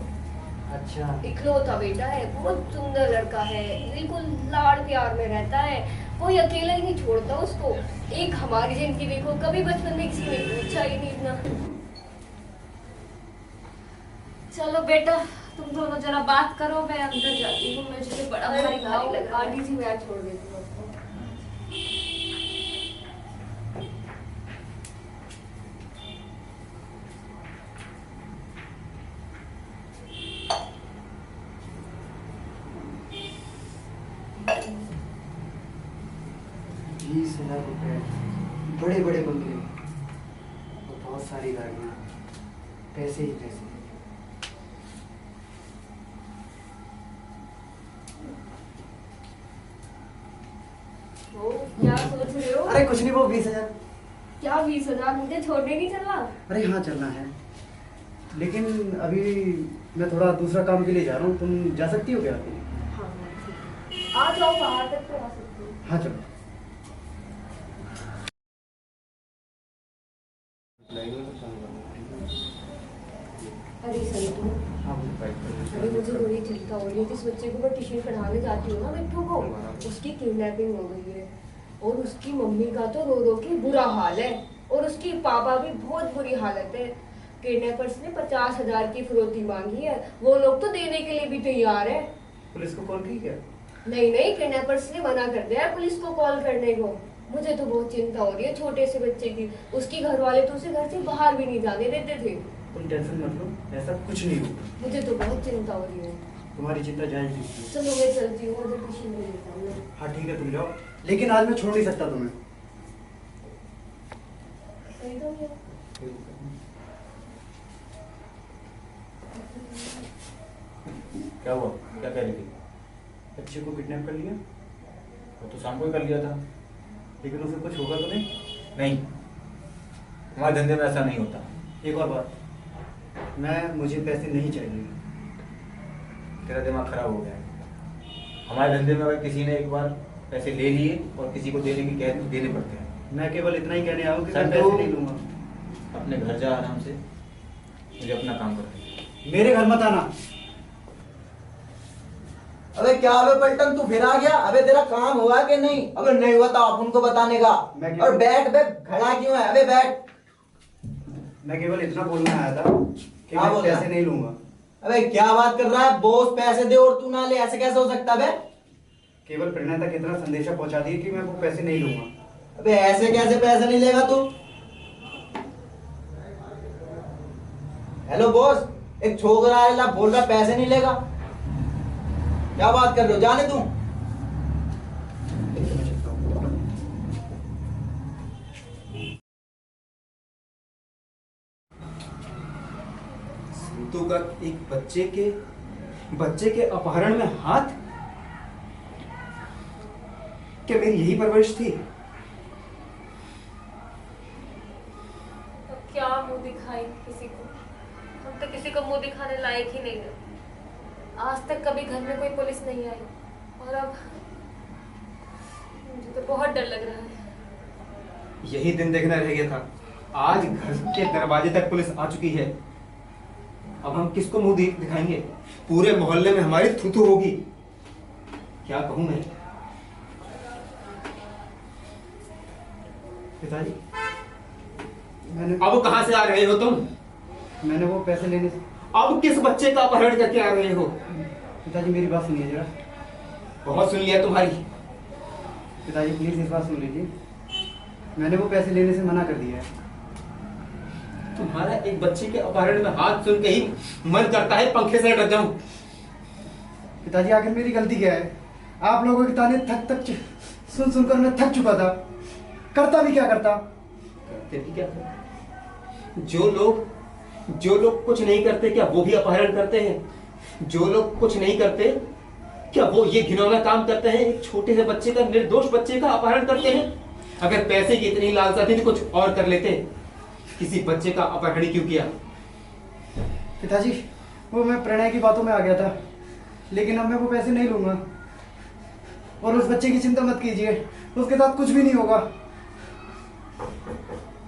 अच्छा, इकलौता बेटा है, बहुत सुंदर लड़का है, बिल्कुल लाड़ प्यार में रहता है। कोई अकेला ही नहीं छोड़ता उसको। एक हमारी जिंदगी देखो, कभी बचपन में किसी ने पूछा ही नहीं इतना। चलो बेटा, तुम दोनों जरा बात करो, मैं अंदर जाती हूँ, मुझे बड़ा भारी भारी लग रहा है। आंटी जी मैं छोड़ देती हूँ आपको। ₹20,000, बड़े बड़े बंगले और बहुत सारी गाड़ियाँ, पैसे ही पैसे। वो क्या सोच रहे हो? अरे कुछ नहीं, वो 20,000। क्या 20,000? मुझे छोड़ने नहीं चला? अरे हाँ चलना है, लेकिन अभी मैं थोड़ा दूसरा काम के लिए जा रहा हूँ। तुम जा सकती हो क्या? हाँ ठीक है। आ जाओ, बाहर तक तो आ सकते हो। हाँ चलो। अरे संतू, हाँ बोलो। अरे मुझे बड़ी चिंता हो रही है। जिस बच्चे को मैं ट्यूशन पढ़ाने जाती हूँ ना मिट्टू को, उसकी किडनैपिंग हो गई है और उसकी मम्मी का तो रो रो के बुरा हाल है और उसकी पापा भी बहुत बुरी हालत है। किडनैपर्स ने 50,000 की फिरौती मांगी है। वो लोग तो देने के लिए भी तैयार है। पुलिस को कॉल की क्या? नहीं नहीं, किडनैपर्स ने मना कर दिया है पुलिस को कॉल करने को। मुझे तो बहुत चिंता हो रही है छोटे से बच्चे की। उसकी घर वाले तो उसे घर से बाहर भी नहीं जाने देते थे। तुम टेंशन मत लो, ऐसा कुछ नहीं होगा। मुझे तो बहुत चिंता हो रही है। तुम्हारी चिंता जायज नहीं। चलो मैं चलती हूँ, मुझे ट्यूशन में लेता हूँ। हाँ ठीक है, तुम जाओ, लेकिन आज मैं छोड़ नहीं सकता तुम्हें। सही तो है। क्या हुआ? क्या कह रही थी? बच्चे को किडनैप कर लिया, वो तो शाम को ही कर लिया था। लेकिन उसे कुछ होगा तो नहीं? नहीं, हमारे धंधे में ऐसा नहीं होता। एक और बात, मुझे पैसे नहीं चाहिए। तेरा दिमाग खराब हो गया है। हमारे धंधे में अगर किसी ने एक बार पैसे ले लिए और किसी को देने की कह देने पड़ते हैं। मैं केवल इतना ही कहने आया हूँ कि मैं संतू, पैसे नहीं लूंगा। अपने घर जा आराम से, मुझे अपना काम करना है। मेरे घर मत आना। अबे क्या अबे पलटन, तू फिर आ गया? अबे तेरा काम हुआ कि नहीं? अबे नहीं हुआ तो आप उनको बताने का। और बैठ बे, खड़ा क्यों है? अबे बैठ। मैं केवल इतना बोलना आया था कि क्या मैं बोलना? पैसे नहीं लूंगा। अबे क्या बात कर रहा है? बॉस पैसे दे और तू ना ले, ऐसे कैसे हो सकता है? केवल प्रेरणा तक इतना संदेशा पहुंचा दिए कि मैं वो पैसे नहीं लूंगा। अबे ऐसे कैसे पैसे नहीं लेगा तू? हेलो बॉस, एक छोकरा आया बोल रहा पैसे नहीं लेगा। क्या बात कर रहे हो? जाने तू। संतू का एक बच्चे के अपहरण में हाथ? क्या मेरी यही परवरिश थी? अब क्या मुंह दिखाई किसी को? हम तो किसी को मुंह दिखाने लायक ही नहीं है। आज तक कभी घर में कोई पुलिस नहीं आई और अब मुझे तो बहुत डर लग रहा है। यही दिन देखना रह गया था। आज घर के दरवाजे तक पुलिस आ चुकी है। अब हम किसको मुंह दिखाएंगे? पूरे मोहल्ले में हमारी थू-थू होगी। क्या कहूं मैं? पिताजी, अब कहां से आ रहे हो तुम? मैंने वो पैसे लेने से। अब किस बच्चे का अपहरण करके आ रहे हो? पिताजी मेरी बात सुनिए जरा। बहुत सुन लिया तुम्हारी। पिताजी प्लीज इस बात सुन लीजिए, मैंने वो पैसे लेने से मना कर दिया है। तुम्हारा एक बच्चे के अपहरण में हाथ सुन के ही मन करता है पंखे से लटक जाऊं। पिताजी आखिर मेरी गलती क्या है? आप लोगों के ताने सुन सुनकर मैं थक चुका था। करता भी क्या करता? करते भी क्या करते? जो लोग कुछ नहीं करते क्या वो भी अपहरण करते हैं? जो लोग कुछ नहीं करते क्या वो ये घिनौना काम करते हैं? एक छोटे से बच्चे का, निर्दोष बच्चे का अपहरण करते हैं। अगर पैसे की इतनी लालसा थी तो कुछ और कर लेते। किसी बच्चे का अपहरण क्यों किया? पिताजी वो मैं प्रणय की बातों में आ गया था, लेकिन अब मैं वो पैसे नहीं लूंगा। और उस बच्चे की चिंता मत कीजिए, उसके साथ कुछ भी नहीं होगा।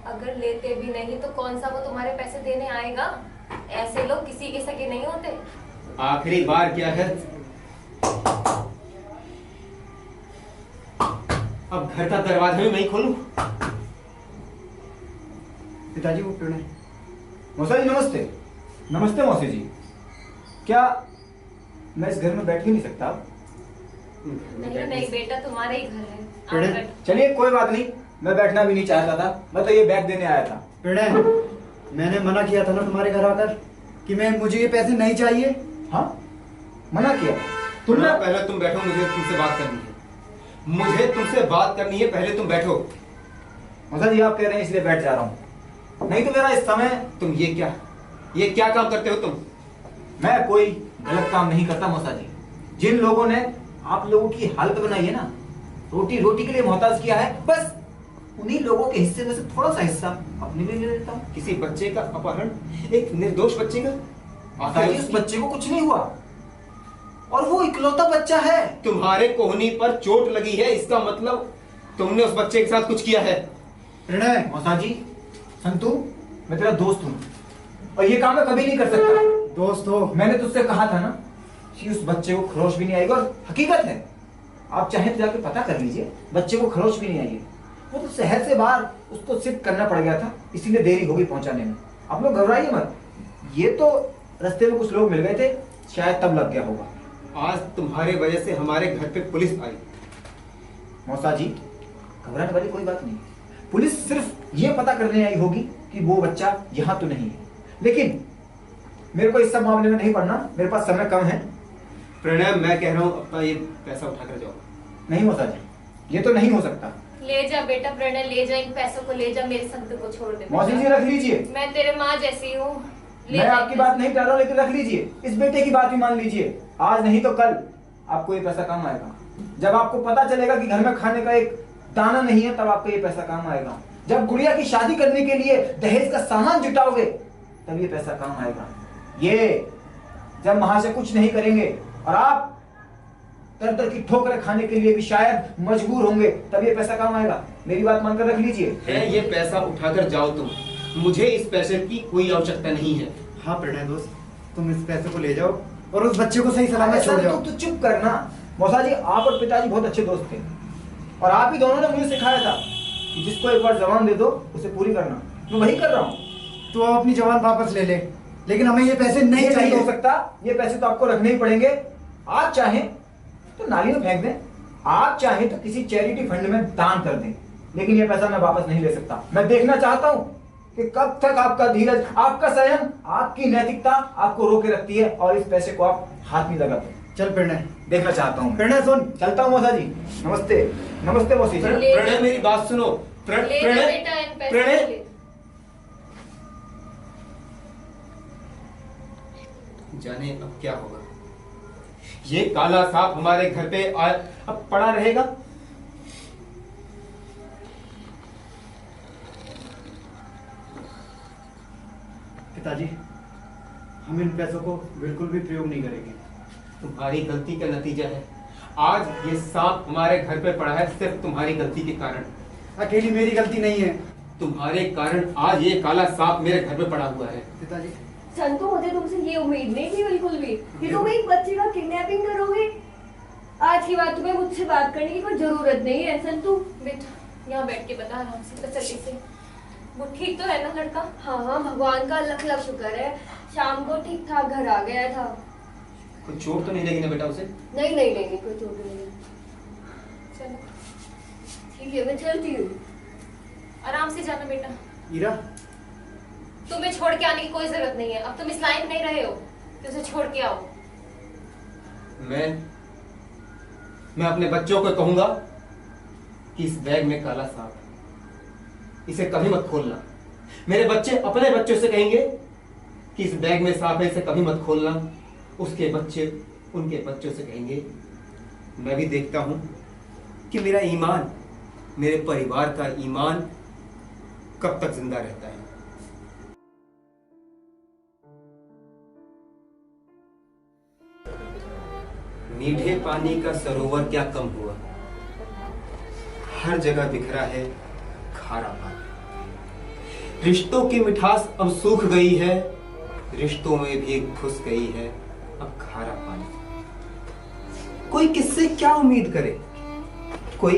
अगर लेते भी नहीं तो कौन सा वो तुम्हारे पैसे देने आएगा? ऐसे लोग किसी के सगे नहीं होते। आखिरी बार क्या है? अब घर का दरवाजा भी मैं ही खोलूं? पिताजी वो प्रणय। मौसा जी नमस्ते। नमस्ते मौसी जी। क्या मैं इस घर में बैठ ही नहीं सकता? नहीं नहीं बेटा, तुम्हारा ही घर है, आप प्रणय। बैठो। चलिए कोई बात नहीं, मैं बैठना भी नहीं चाहता था, मैं तो ये बैग देने आया था। प्रणय, मैंने मना किया था ना तुम्हारे घर आकर कि मुझे ये पैसे नहीं चाहिए। हाँ मना किया? तुमने पहले तुम बैठो, मुझे तुमसे बात करनी है। मुझे तुमसे बात करनी है, पहले तुम बैठो। मौसा जी आप कह रहे हैं इसलिए बैठ जा रहा हूँ, नहीं तो मेरा इस समय। तुम ये क्या काम करते हो तुम? मैं कोई गलत काम नहीं करता मौसा जी। जिन लोगों ने आप लोगों की हालत बनाई है ना, रोटी रोटी के लिए मोहताज किया है, बस उन्हीं लोगों के हिस्से में से थोड़ा सा हिस्सा अपने लिए ले लेता हूँ। किसी बच्चे का अपहरण, एक निर्दोष बच्चे का? माताजी उस बच्चे को कुछ नहीं हुआ, और वो इकलौता बच्चा है। तुम्हारे कोहनी पर चोट लगी है, इसका मतलब तुमने उस बच्चे के साथ कुछ किया है। प्रणय। मौसा जी, संतू मैं तेरा दोस्त हूँ और ये काम मैं कभी नहीं कर सकता। दोस्त हो? मैंने तुझसे कहा था ना कि उस बच्चे को खरोच भी नहीं आएगा, और हकीकत है आप चाहे तो जाके पता कर लीजिए, बच्चे को खरोच भी नहीं आई है। वो तो शहर से बाहर उसको शिफ्ट करना पड़ गया था, इसीलिए देरी हो गई पहुंचाने में। आप लोग घबराइए मत, ये तो रास्ते में कुछ लोग मिल गए थे, शायद तब लग गया होगा। आज तुम्हारे वजह से हमारे घर पे पुलिस आई। मौसा जी घबराने वाली कोई बात नहीं, पुलिस सिर्फ ये पता करने आई होगी कि वो बच्चा यहाँ तो नहीं है। लेकिन मेरे को इस सब मामले में नहीं पड़ना, मेरे पास समय कम है। प्रणय, मैं कह रहा हूँ अपना ये पैसा उठा कर जाओ। नहीं मौसा जी, ये तो नहीं हो सकता। ले जा बेटा प्रणय, ले जा, इन पैसों को ले जा, मेरे संत को छोड़ दे। मौसी जी रख लीजिए, मैं तेरे माँ जैसी हूँ। मैं आपकी बात नहीं कर रहा हूँ, लेकिन रख लीजिए, इस बेटे की बात भी मान लीजिए। आज नहीं तो कल आपको ये पैसा काम आएगा। जब आपको पता चलेगा कि घर में खाने का एक दाना नहीं है, तब आपको ये पैसा काम आएगा। जब गुड़िया की शादी करने के लिए दहेज का सामान जुटाओगे, तब ये पैसा काम आएगा। ये जब वहां से कुछ नहीं करेंगे और आप तर तर की ठोकरें खाने के लिए भी शायद मजबूर होंगे, तब ये पैसा काम आएगा। मेरी बात मानकर रख लीजिए। ये पैसा उठाकर जाओ तुम, मुझे इस पैसे की कोई आवश्यकता नहीं है। हाँ प्रणय दोस्त, तुम इस पैसे को ले जाओ और उस बच्चे को सही सलामत छोड़ जाओ। तो चुप करना मौसा जी, आप और पिताजी बहुत अच्छे दोस्त थे, और आप ही दोनों ने मुझे सिखाया था कि जिसको एक बार जबान दे दो उसे पूरी करना। मैं वही कर रहा हूँ। तो आप अपनी जबान वापस ले ले, लेकिन हमें ये पैसे नहीं चाहिए। हो सकता, ये पैसे तो आपको रखने ही पड़ेंगे। आप चाहें तो नाली में फेंक दें, आप चाहें तो किसी चैरिटी फंड में दान कर दें, लेकिन ये पैसा मैं वापस नहीं ले सकता। मैं देखना चाहता हूँ कि कब तक आपका धीरज, आपका संयम, आपकी नैतिकता आपको रोके रखती है और इस पैसे को आप हाथ नहीं लगाते। चल प्रणय, देखना चाहता हूँ। प्रणय सुन, चलता हूँ मौसा जी। नमस्ते। नमस्ते मौसी जी। प्रणय मेरी बात सुनो। ले जा बेटा इन पैसों को ले। जाने अब क्या होगा। ये काला सांप हमारे घर पे अब पड़ा रहेगा। पिताजी हम इन पैसों को बिल्कुल भी प्रयोग नहीं करेंगे। तुम्हारी गलती का नतीजा है, आज ये सांप हमारे घर पे पड़ा है, सिर्फ तुम्हारी गलती के कारण। अकेली मेरी गलती नहीं है, तुम्हारे कारण आज ये काला सांप मेरे घर पे पड़ा हुआ है। पिताजी संतु, मुझे तुमसे ये उम्मीद नहीं थी बिल्कुल भी कि तुम एक बच्चे का किडनैपिंग करोगे। आज की बात तुम्हें मुझसे बात करने की कोई जरूरत नहीं है संतु। बेटा यहाँ बैठ के बता आराम से, तसल्ली से। वो ठीक तो है ना लड़का? हाँ हाँ, भगवान का लख लख शुक्र है, शाम को ठीक ठाक घर आ गया था। कोई चोट तो नहीं लगी ना बेटा उसे? नहीं नहीं नहीं, कोई चोट नहीं। चलो ठीक है, मैं चलती हूँ। आराम से जाना बेटा। ईरा, तुम्हें छोड़ के आने की कोई जरूरत नहीं है, अब तुम इस लायक नहीं रहे हो कि उसे छोड़ के आओ। मैं अपने बच्चों को कहूंगा कि इस बैग में काला सांप है, इसे कभी मत खोलना। मेरे बच्चे अपने बच्चों से कहेंगे कि इस बैग में सांप है, इसे कभी मत खोलना। उसके बच्चे उनके बच्चों से कहेंगे। मैं भी देखता हूं कि मेरा ईमान, मेरे परिवार का ईमान कब तक जिंदा रहता है। मीठे पानी का सरोवर क्या कम हुआ, हर जगह बिखरा है खारा पानी। रिश्तों की मिठास अब सूख गई है, रिश्तों में भी घुस गई है अब खारा पानी। कोई किससे क्या उम्मीद करे, कोई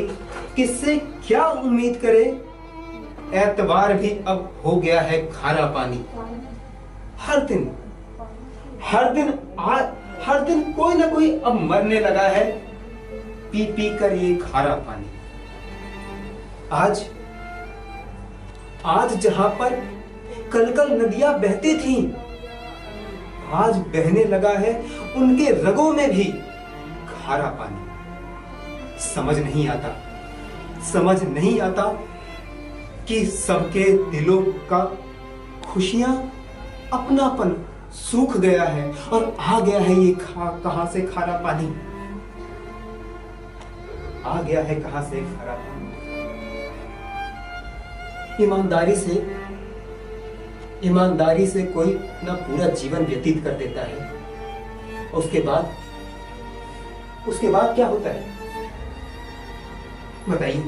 किससे क्या उम्मीद करे? एतबार भी अब हो गया है खारा पानी। हर दिन कोई ना कोई अब मरने लगा है पी पी कर ये खारा पानी। आज जहां पर कल नदियां बहती थीं, आज बहने लगा है उनके रगों में भी खारा पानी। समझ नहीं आता कि सबके दिलों का खुशियां, अपनापन सूख गया है और आ गया है ये कहां से खारा पानी। आ गया है कहां से खारा पानी। ईमानदारी से कोई ना पूरा जीवन व्यतीत कर देता है, उसके बाद क्या होता है बताइए?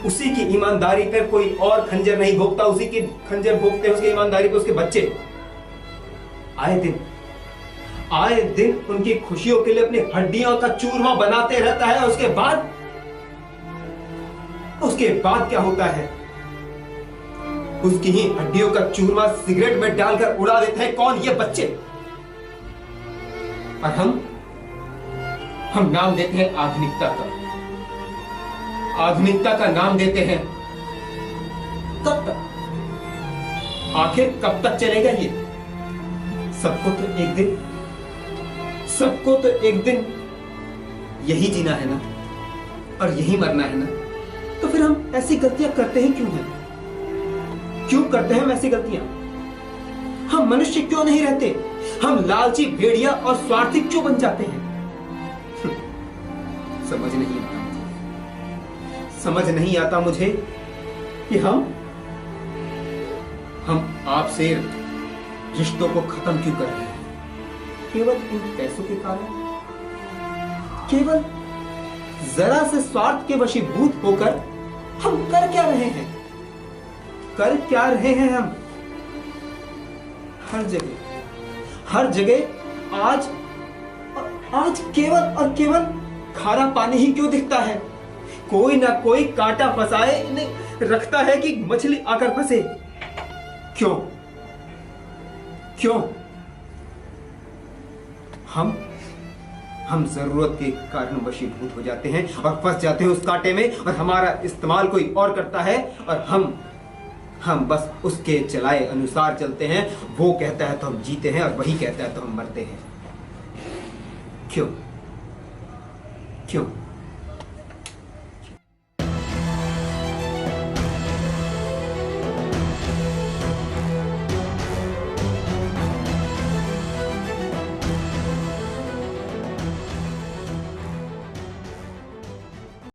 उसी की ईमानदारी पर कोई और खंजर नहीं भोगता, उसी की खंजर भोगते हैं उसकी ईमानदारी पर उसके बच्चे। आए दिन उनकी खुशियों के लिए अपनी हड्डियों का चूरमा बनाते रहता है। उसके बाद क्या होता है? उसकी ही हड्डियों का चूरमा सिगरेट में डालकर उड़ा देते हैं। कौन? ये बच्चे। और हम नाम देते हैं आधुनिकता का नाम देते हैं। कब तक? आखिर कब तक चलेगा ये? सबको तो एक दिन यही जीना है ना, और यही मरना है ना। तो फिर हम ऐसी गलतियां करते हैं क्यों करते हैं हम ऐसी गलतियां? हम मनुष्य क्यों नहीं रहते? हम लालची, भेड़िया और स्वार्थी क्यों बन जाते हैं? समझ नहीं आता मुझे कि हम आपसे रिश्तों को खत्म क्यों कर रहे हैं? केवल इन पैसों के कारण, केवल जरा से स्वार्थ के वशीभूत होकर हम कर क्या रहे हैं? हम हर जगह आज केवल और केवल खारा पानी ही क्यों दिखता है? कोई ना कोई कांटा फंसाए रखता है कि मछली आकर फंसे। क्यों? हम जरूरत के कारण वशीभूत हो जाते हैं और फंस जाते हैं उस कांटे में, और हमारा इस्तेमाल कोई और करता है और हम बस उसके चलाए अनुसार चलते हैं। वो कहता है तो हम जीते हैं और वही कहता है तो हम मरते हैं। क्यों?